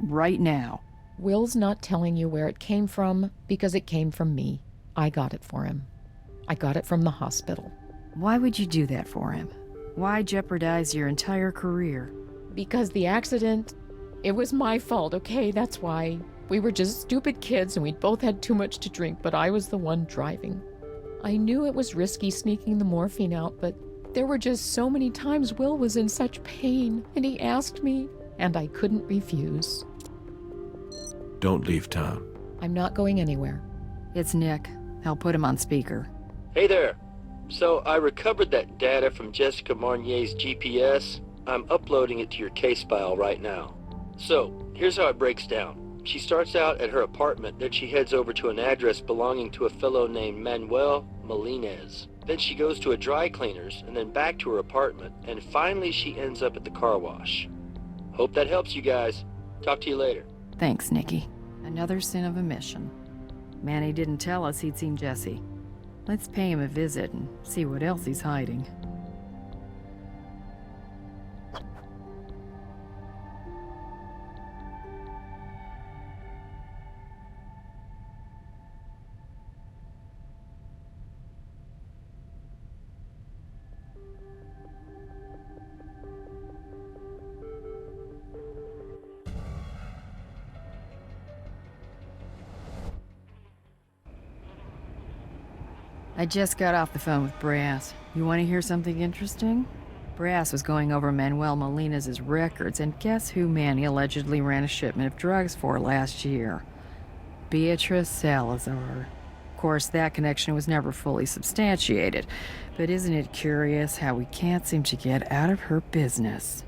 [SPEAKER 2] Right now.
[SPEAKER 3] Will's not telling you where it came from because it came from me. I got it for him. I got it from the hospital.
[SPEAKER 2] Why would you do that for him? Why jeopardize your entire career?
[SPEAKER 3] Because the accident, it was my fault, okay? That's why. We were just stupid kids and we'd both had too much to drink, but I was the one driving. I knew it was risky sneaking the morphine out, but there were just so many times Will was in such pain, and he asked me, and I couldn't refuse.
[SPEAKER 1] Don't leave town.
[SPEAKER 3] I'm not going anywhere.
[SPEAKER 2] It's Nick. I'll put him on speaker.
[SPEAKER 8] Hey there. So I recovered that data from Jessica Marnier's GPS. I'm uploading it to your case file right now. So, here's how it breaks down. She starts out at her apartment, then she heads over to an address belonging to a fellow named Manuel Malinez. Then she goes to a dry cleaner's, and then back to her apartment, and finally she ends up at the car wash. Hope that helps you guys. Talk to you later.
[SPEAKER 2] Thanks, Nikki. Another sin of omission. Manny didn't tell us he'd seen Jesse. Let's pay him a visit and see what else he's hiding. I just got off the phone with Brass. You want to hear something interesting? Brass was going over Manuel Molina's records, and guess who Manny allegedly ran a shipment of drugs for last year? Beatrice Salazar. Of course, that connection was never fully substantiated, but isn't it curious how we can't seem to get out of her business?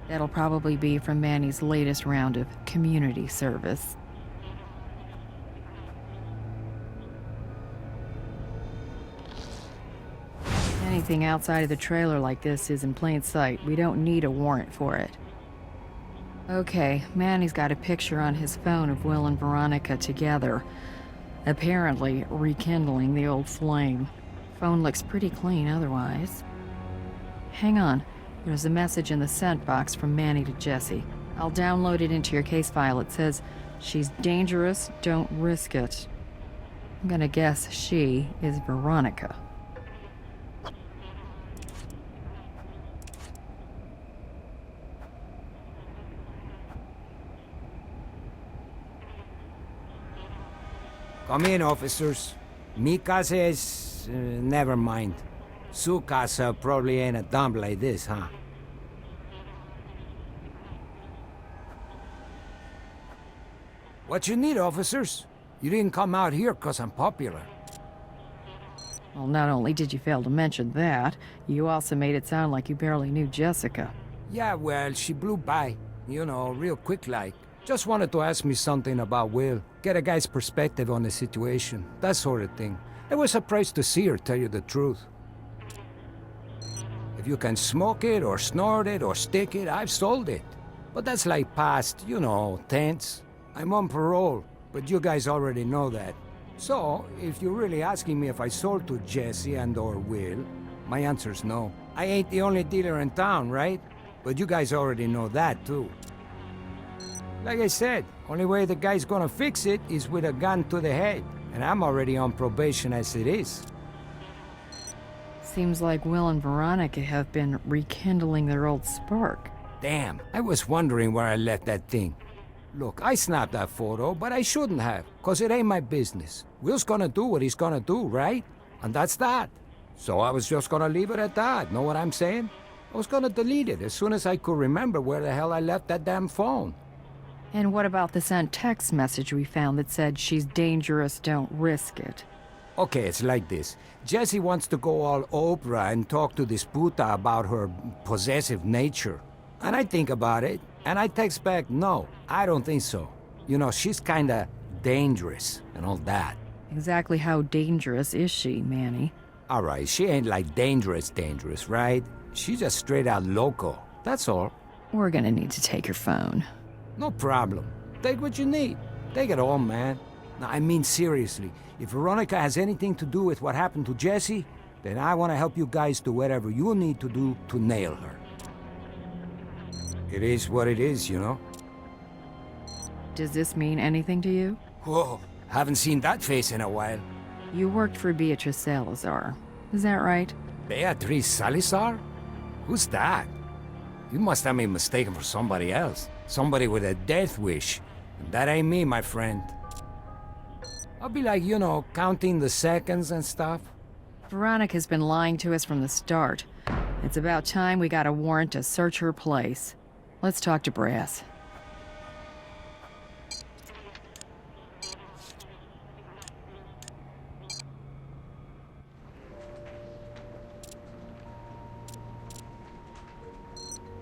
[SPEAKER 2] That'll probably be from Manny's latest round of community service. Anything outside of the trailer like this is in plain sight. We don't need a warrant for it. Okay, Manny's got a picture on his phone of Will and Veronica together. Apparently rekindling the old flame. Phone looks pretty clean otherwise. Hang on. There's a message in the sent box from Manny to Jesse. I'll download it into your case file. It says, "She's dangerous, don't risk it." I'm gonna guess she is Veronica.
[SPEAKER 6] Come in, officers. Mi casa is... never mind. Su casa probably ain't a dump like this, huh? What you need, officers? You didn't come out here 'cause I'm popular.
[SPEAKER 2] Well, not only did you fail to mention that, you also made it sound like you barely knew Jessica.
[SPEAKER 6] Yeah, well, she blew by. You know, real quick like. Just wanted to ask me something about Will. Get a guy's perspective on the situation. That sort of thing. I was surprised to see her, tell you the truth. If you can smoke it, or snort it, or stick it, I've sold it. But that's like past, you know, tense. I'm on parole, but you guys already know that. So, if you're really asking me if I sold to Jesse and or Will, my answer's no. I ain't the only dealer in town, right? But you guys already know that, too. Like I said, only way the guy's gonna fix it is with a gun to the head. And I'm already on probation as it is.
[SPEAKER 2] Seems like Will and Veronica have been rekindling their old spark.
[SPEAKER 6] Damn, I was wondering where I left that thing. Look, I snapped that photo, but I shouldn't have, 'cause it ain't my business. Will's gonna do what he's gonna do, right? And that's that. So I was just gonna leave it at that, know what I'm saying? I was gonna delete it as soon as I could remember where the hell I left that damn phone.
[SPEAKER 2] And what about the sent text message we found that said she's dangerous, don't risk it?
[SPEAKER 6] Okay, it's like this. Jessie wants to go all Oprah and talk to this puta about her possessive nature. And I think about it, and I text back, no, I don't think so. You know, she's kinda dangerous and all that.
[SPEAKER 2] Exactly how dangerous is she, Manny?
[SPEAKER 6] All right, she ain't like dangerous, right? She's just straight out loco. That's all.
[SPEAKER 2] We're gonna need to take her phone.
[SPEAKER 6] No problem. Take what you need. Take it all, man. No, I mean seriously. If Veronica has anything to do with what happened to Jesse, then I want to help you guys do whatever you need to do to nail her. It is what it is, you know?
[SPEAKER 2] Does this mean anything to you?
[SPEAKER 6] Whoa, haven't seen that face in a while.
[SPEAKER 2] You worked for Beatrice Salazar. Is that right?
[SPEAKER 6] Beatrice Salazar? Who's that? You must have me mistaken for somebody else. Somebody with a death wish. And that ain't me, my friend. I'll be like, you know, counting the seconds and stuff.
[SPEAKER 2] Veronica's been lying to us from the start. It's about time we got a warrant to search her place. Let's talk to Brass.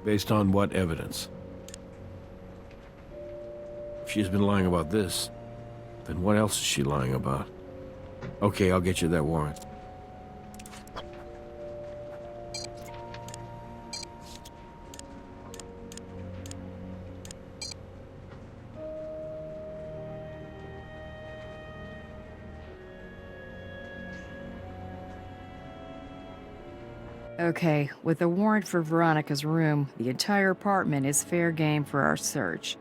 [SPEAKER 1] Based on what evidence? If she's been lying about this, then what else is she lying about? Okay, I'll get you that warrant.
[SPEAKER 2] Okay, with a warrant for Veronica's room, the entire apartment is fair game for our search.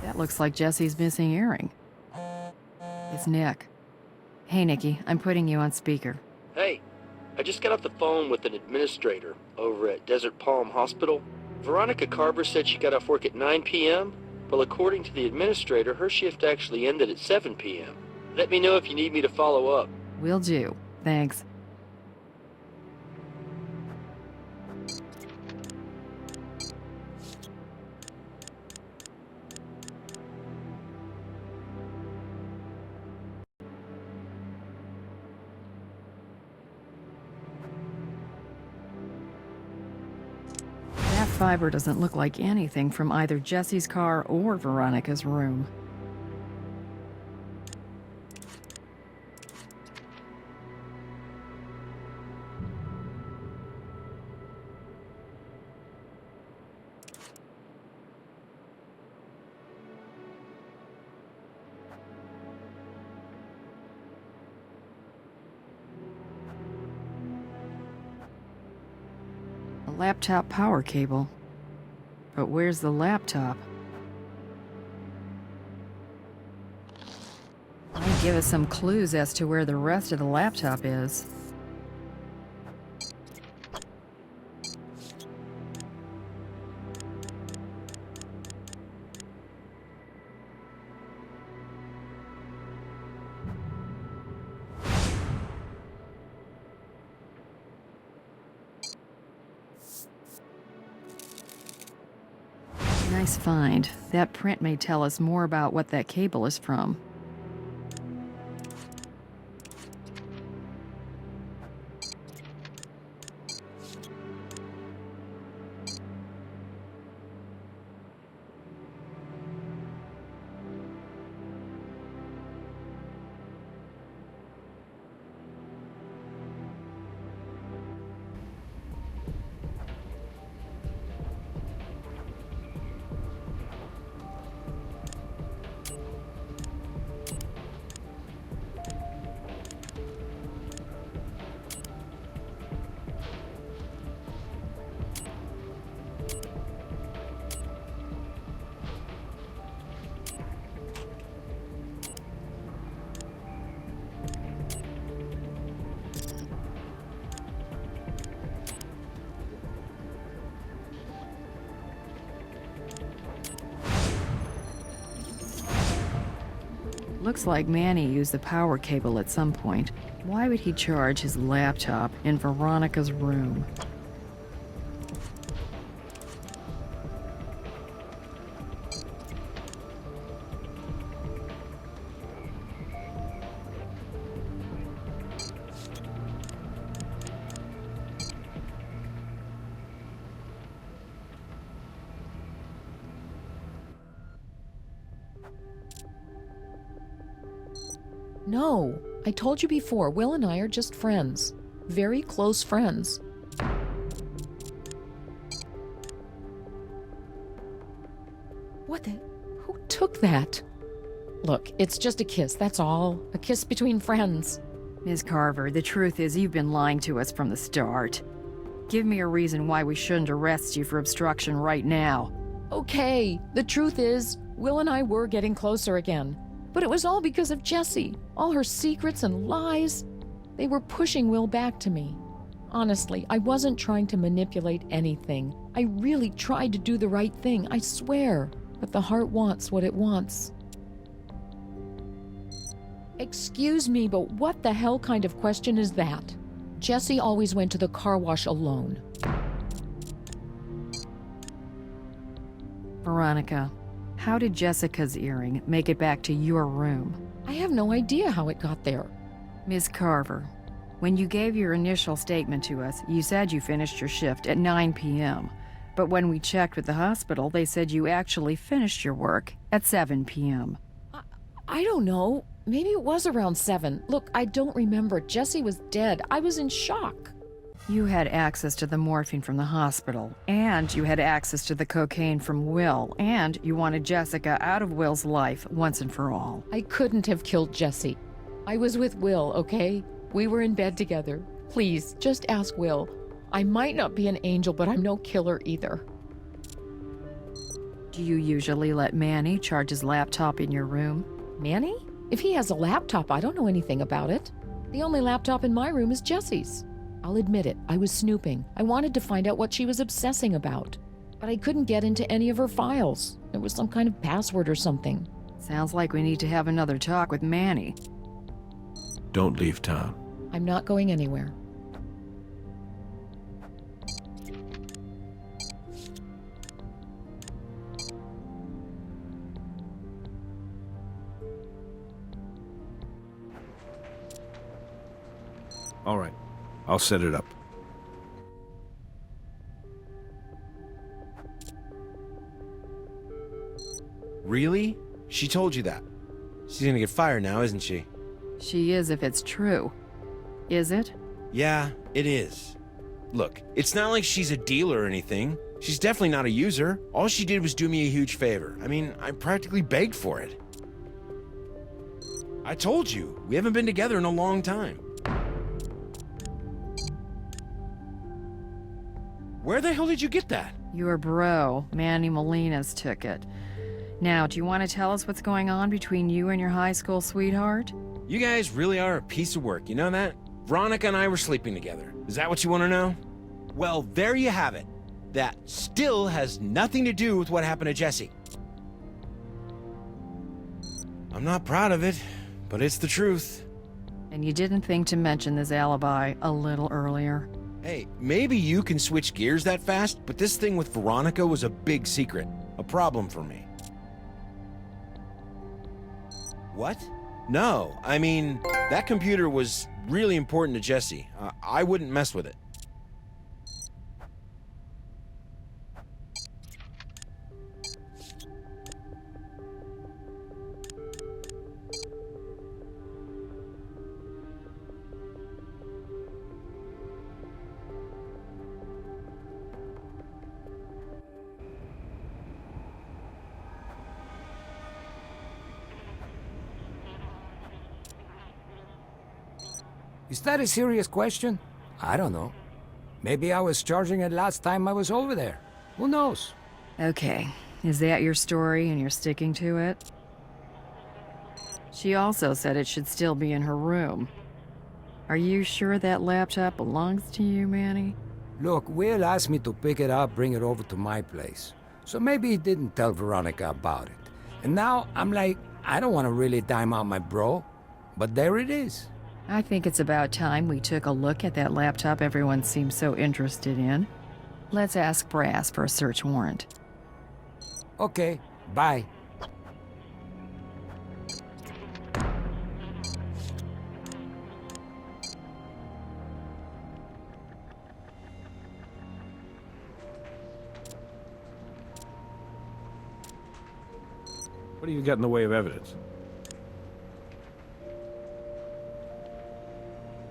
[SPEAKER 2] That looks like Jesse's missing earring. It's Nick. Hey, Nikki, I'm putting you on speaker.
[SPEAKER 8] Hey, I just got off the phone with an administrator over at Desert Palm Hospital. Veronica Carver said she got off work at 9 p.m. Well, according to the administrator, her shift actually ended at 7 p.m. Let me know if you need me to follow up.
[SPEAKER 2] Will do. Thanks. That fiber doesn't look like anything from either Jesse's car or Veronica's room. A laptop power cable. But where's the laptop? Might give us some clues as to where the rest of the laptop is. Nice find. That print may tell us more about what that cable is from. Looks like Manny used the power cable at some point. Why would he charge his laptop in Veronica's room?
[SPEAKER 3] No, I told you before, Will and I are just friends. Very close friends. What the? Who took that? Look, it's just a kiss, that's all. A kiss between friends.
[SPEAKER 2] Ms. Carver, the truth is you've been lying to us from the start. Give me a reason why we shouldn't arrest you for obstruction right now.
[SPEAKER 3] Okay, the truth is, Will and I were getting closer again. But it was all because of Jessie. All her secrets and lies. They were pushing Will back to me. Honestly, I wasn't trying to manipulate anything. I really tried to do the right thing, I swear. But the heart wants what it wants. Excuse me, but what the hell kind of question is that? Jessie always went to the car wash alone.
[SPEAKER 2] Veronica, how did Jessica's earring make it back to your room?
[SPEAKER 3] I have no idea how it got there.
[SPEAKER 2] Ms. Carver, when you gave your initial statement to us, you said you finished your shift at 9 p.m. But when we checked with the hospital, they said you actually finished your work at 7 p.m.
[SPEAKER 3] I don't know. Maybe it was around 7. Look, I don't remember. Jessie was dead. I was in shock.
[SPEAKER 2] You had access to the morphine from the hospital, and you had access to the cocaine from Will, and you wanted Jessica out of Will's life once and for all.
[SPEAKER 3] I couldn't have killed Jessie. I was with Will, okay? We were in bed together. Please, just ask Will. I might not be an angel, but I'm no killer either.
[SPEAKER 2] Do you usually let Manny charge his laptop in your room?
[SPEAKER 3] Manny? If he has a laptop, I don't know anything about it. The only laptop in my room is Jessie's. I'll admit it, I was snooping. I wanted to find out what she was obsessing about. But I couldn't get into any of her files. There was some kind of password or something.
[SPEAKER 2] Sounds like we need to have another talk with Manny.
[SPEAKER 1] Don't leave town.
[SPEAKER 3] I'm not going anywhere.
[SPEAKER 1] All right, I'll set it up.
[SPEAKER 5] Really? She told you that? She's gonna get fired now, isn't she?
[SPEAKER 2] She is if it's true. Is it?
[SPEAKER 5] Yeah, it is. Look, it's not like she's a dealer or anything. She's definitely not a user. All she did was do me a huge favor. I mean, I practically begged for it. I told you, we haven't been together in a long time. Where the hell did you get that?
[SPEAKER 2] Your bro, Manny Molina's took it. Now, do you want to tell us what's going on between you and your high school sweetheart?
[SPEAKER 5] You guys really are a piece of work, you know that? Veronica and I were sleeping together. Is that what you want to know? Well, there you have it. That still has nothing to do with what happened to Jessie. I'm not proud of it, but it's the truth.
[SPEAKER 2] And you didn't think to mention this alibi a little earlier?
[SPEAKER 5] Hey, maybe you can switch gears that fast, but this thing with Veronica was a big secret. A problem for me. What? No, I mean, that computer was really important to Jessie. I wouldn't mess with it.
[SPEAKER 6] Is that a serious question? I don't know. Maybe I was charging it last time I was over there. Who knows?
[SPEAKER 2] Okay, is that your story and you're sticking to it? She also said it should still be in her room. Are you sure that laptop belongs to you, Manny?
[SPEAKER 6] Look, Will asked me to pick it up, bring it over to my place. So maybe he didn't tell Veronica about it. And now I'm like, I don't want to really dime out my bro, but there it is.
[SPEAKER 2] I think it's about time we took a look at that laptop everyone seems so interested in. Let's ask Brass for a search warrant.
[SPEAKER 6] Okay, bye.
[SPEAKER 1] What do you got in the way of evidence?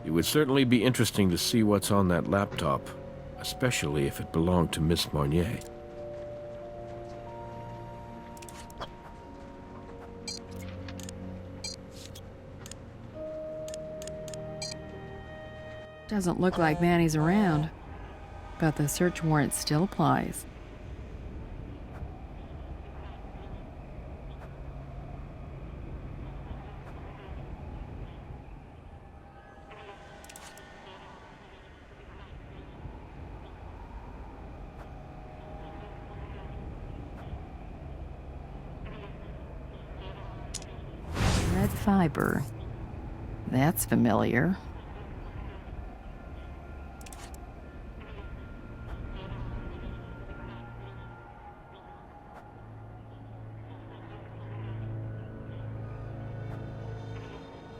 [SPEAKER 1] It would certainly be interesting to see what's on that laptop, especially if it belonged to Miss Marnier.
[SPEAKER 2] Doesn't look like Manny's around, but the search warrant still applies. Red fiber. That's familiar.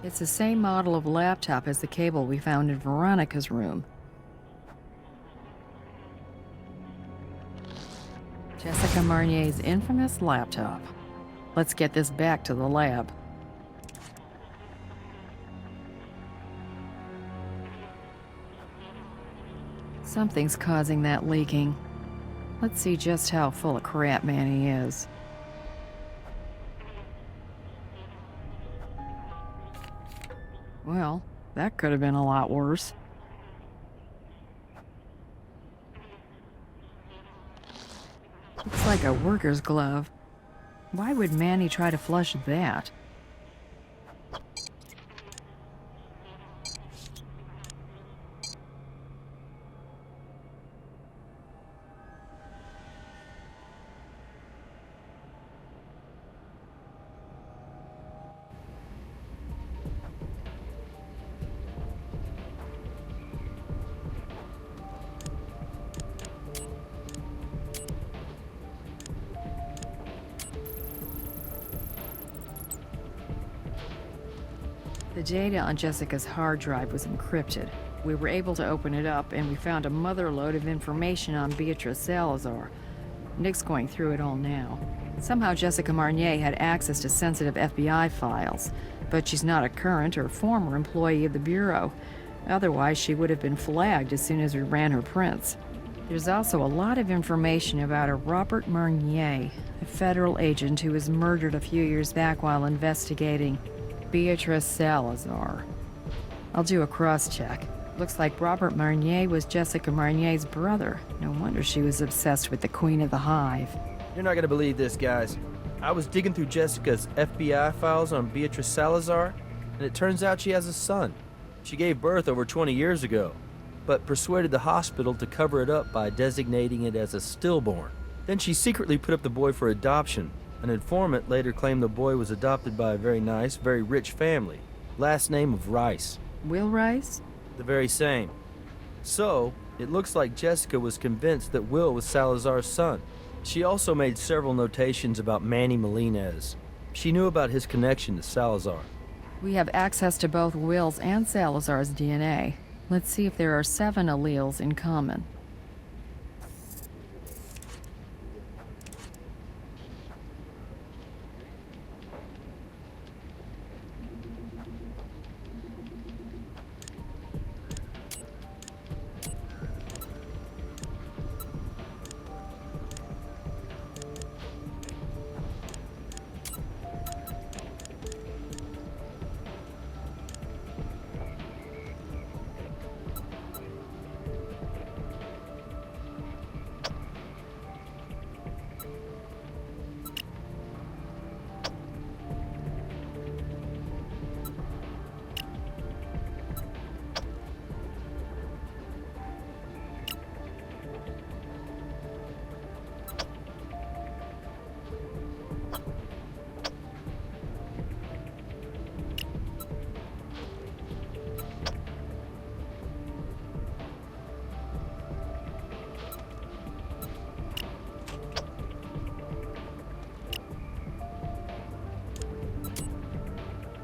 [SPEAKER 2] It's the same model of laptop as the cable we found in Veronica's room. Jessica Marnier's infamous laptop. Let's get this back to the lab. Something's causing that leaking. Let's see just how full of crap Manny is. Well, that could have been a lot worse. Looks like a worker's glove. Why would Manny try to flush that? The data on Jessica's hard drive was encrypted. We were able to open it up, and we found a motherlode of information on Beatrice Salazar. Nick's going through it all now. Somehow Jessica Marnier had access to sensitive FBI files, but she's not a current or former employee of the Bureau. Otherwise, she would have been flagged as soon as we ran her prints. There's also a lot of information about a Robert Marnier, a federal agent who was murdered a few years back while investigating Beatrice Salazar. I'll do a cross-check. Looks like Robert Marnier was Jessica Marnier's brother. No wonder she was obsessed with the Queen of the Hive.
[SPEAKER 9] You're not gonna believe this, guys. I was digging through Jessica's FBI files on Beatrice Salazar, and it turns out she has a son. She gave birth over 20 years ago, but persuaded the hospital to cover it up by designating it as a stillborn. Then she secretly put up the boy for adoption. An informant later claimed the boy was adopted by a very nice, very rich family. Last name of Rice.
[SPEAKER 2] Will Rice?
[SPEAKER 9] The very same. So, it looks like Jessica was convinced that Will was Salazar's son. She also made several notations about Manny Melendez. She knew about his connection to Salazar.
[SPEAKER 2] We have access to both Will's and Salazar's DNA. Let's see if there are 7 alleles in common.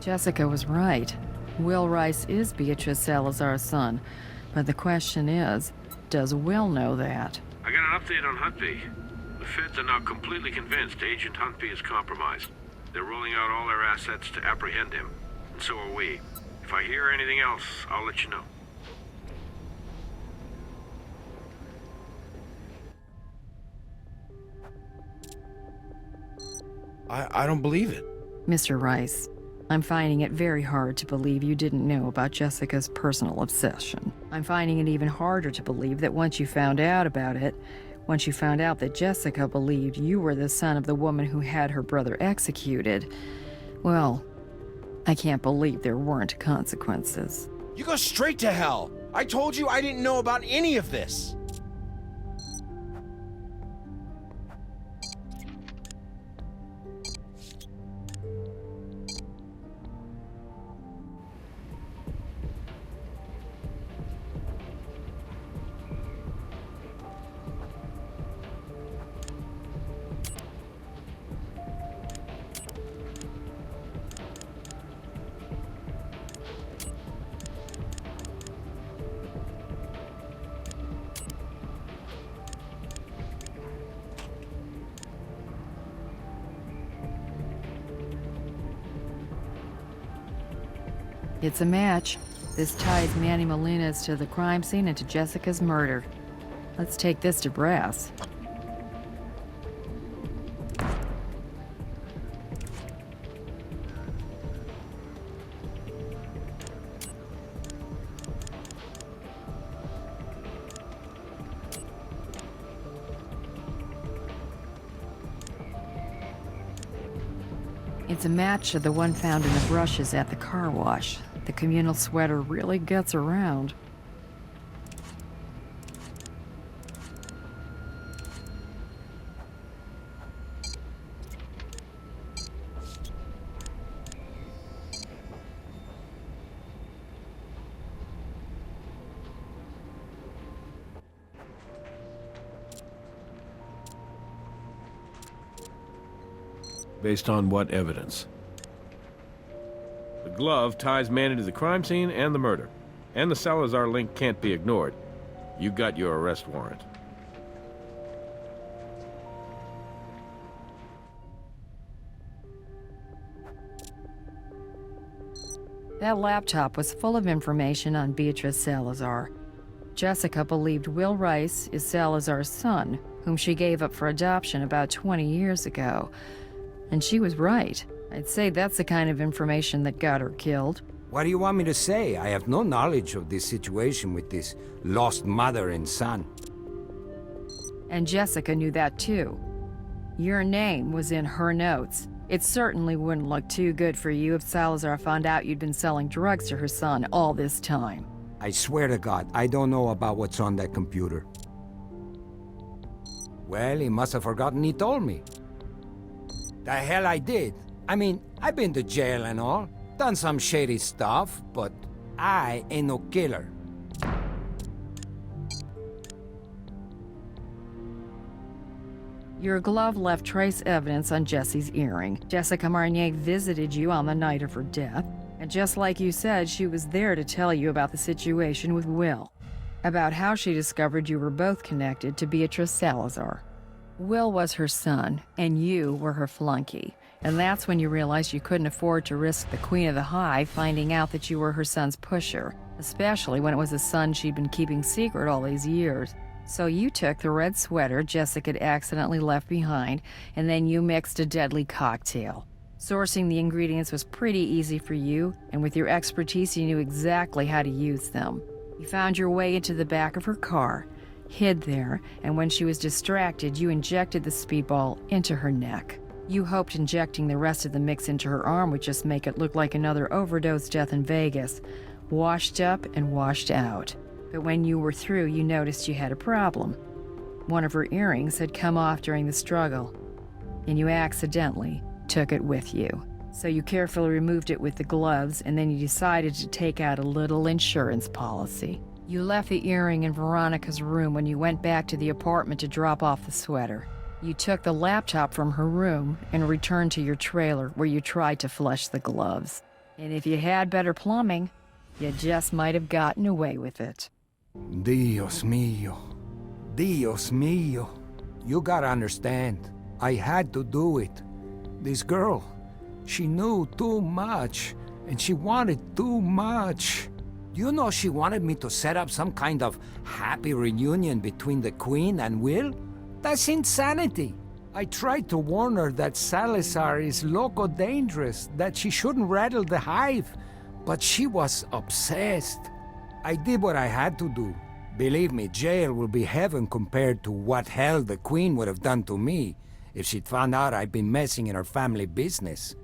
[SPEAKER 2] Jessica was right. Will Rice is Beatrice Salazar's son. But the question is, does Will know that?
[SPEAKER 1] I got an update on Huntby. The feds are now completely convinced Agent Huntby is compromised. They're rolling out all their assets to apprehend him. And so are we. If I hear anything else, I'll let you know.
[SPEAKER 5] I don't believe it.
[SPEAKER 2] Mr. Rice, I'm finding it very hard to believe you didn't know about Jessica's personal obsession. I'm finding it even harder to believe that once you found out about it, once you found out that Jessica believed you were the son of the woman who had her brother executed, well, I can't believe there weren't consequences.
[SPEAKER 5] You go straight to hell. I told you I didn't know about any of this.
[SPEAKER 2] It's a match. This ties Manny Molina's to the crime scene and to Jessica's murder. Let's take this to brass. It's a match to the one found in the brushes at the car wash. The communal sweater really gets around.
[SPEAKER 1] Based on what evidence? The glove ties Manny to the crime scene and the murder. And the Salazar link can't be ignored. You got your arrest warrant.
[SPEAKER 2] That laptop was full of information on Beatrice Salazar. Jessica believed Will Rice is Salazar's son, whom she gave up for adoption about 20 years ago. And she was right. I'd say that's the kind of information that got her killed.
[SPEAKER 6] What do you want me to say? I have no knowledge of this situation with this lost mother and son.
[SPEAKER 2] And Jessica knew that too. Your name was in her notes. It certainly wouldn't look too good for you if Salazar found out you'd been selling drugs to her son all this time.
[SPEAKER 6] I swear to God, I don't know about what's on that computer. Well, he must have forgotten he told me. The hell I did. I mean, I've been to jail and all, done some shady stuff, but I ain't no killer.
[SPEAKER 2] Your glove left trace evidence on Jesse's earring. Jessica Marnier visited you on the night of her death, and just like you said, she was there to tell you about the situation with Will, about how she discovered you were both connected to Beatrice Salazar. Will was her son, and you were her flunky. And that's when you realized you couldn't afford to risk the Queen of the High finding out that you were her son's pusher, especially when it was a son she'd been keeping secret all these years. So you took the red sweater Jessica had accidentally left behind, and then you mixed a deadly cocktail. Sourcing the ingredients was pretty easy for you, and with your expertise you knew exactly how to use them. You found your way into the back of her car, hid there, and when she was distracted, you injected the speedball into her neck. You hoped injecting the rest of the mix into her arm would just make it look like another overdose death in Vegas, washed up and washed out. But when you were through, you noticed you had a problem. One of her earrings had come off during the struggle, and you accidentally took it with you. So you carefully removed it with the gloves, and then you decided to take out a little insurance policy. You left the earring in Veronica's room when you went back to the apartment to drop off the sweater. You took the laptop from her room and returned to your trailer where you tried to flush the gloves. And if you had better plumbing, you just might have gotten away with it.
[SPEAKER 6] Dios mío. Dios mío. You gotta understand, I had to do it. This girl, she knew too much, and she wanted too much. You know she wanted me to set up some kind of happy reunion between the Queen and Will? That's insanity. I tried to warn her that Salazar is loco dangerous, that she shouldn't rattle the hive, but she was obsessed. I did what I had to do. Believe me, jail will be heaven compared to what hell the Queen would have done to me if she'd found out I'd been messing in her family business.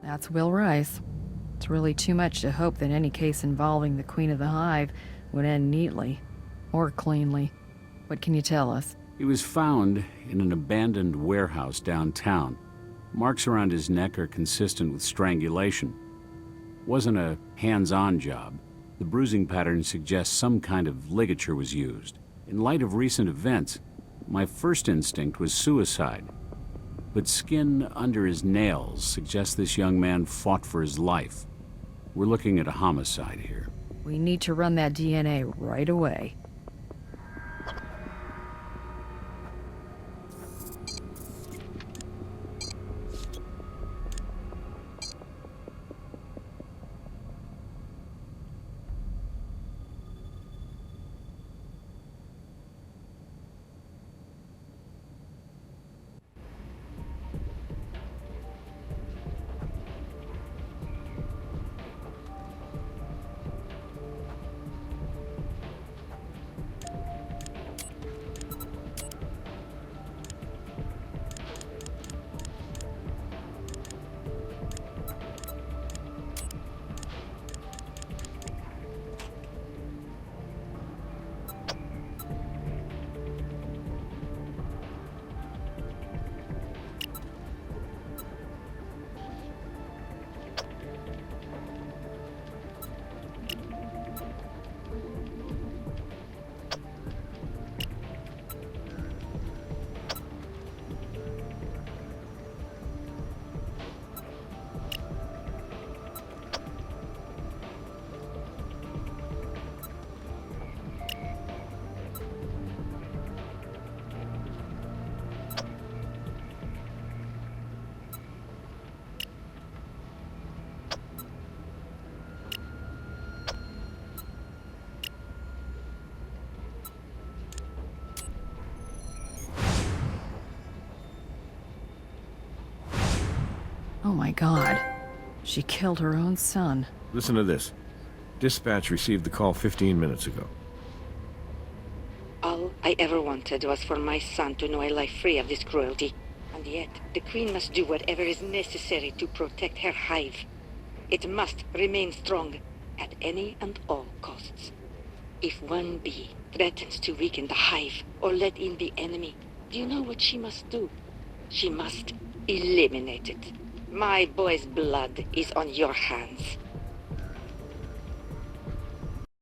[SPEAKER 2] That's Will Rice. It's really too much to hope that any case involving the Queen of the Hive would end neatly. Or cleanly. What can you tell us?
[SPEAKER 4] He was found in an abandoned warehouse downtown. Marks around his neck are consistent with strangulation. Wasn't a hands-on job. The bruising pattern suggests some kind of ligature was used. In light of recent events, my first instinct was suicide. But skin under his nails suggests this young man fought for his life. We're looking at a homicide here.
[SPEAKER 2] We need to run that DNA right away. Oh my God. She killed her own son.
[SPEAKER 1] Listen to this. Dispatch received the call 15 minutes ago.
[SPEAKER 10] All I ever wanted was for my son to know a life free of this cruelty. And yet, the Queen must do whatever is necessary to protect her hive. It must remain strong at any and all costs. If one bee threatens to weaken the hive or let in the enemy, do you know what she must do? She must eliminate it. My boy's blood is on your hands.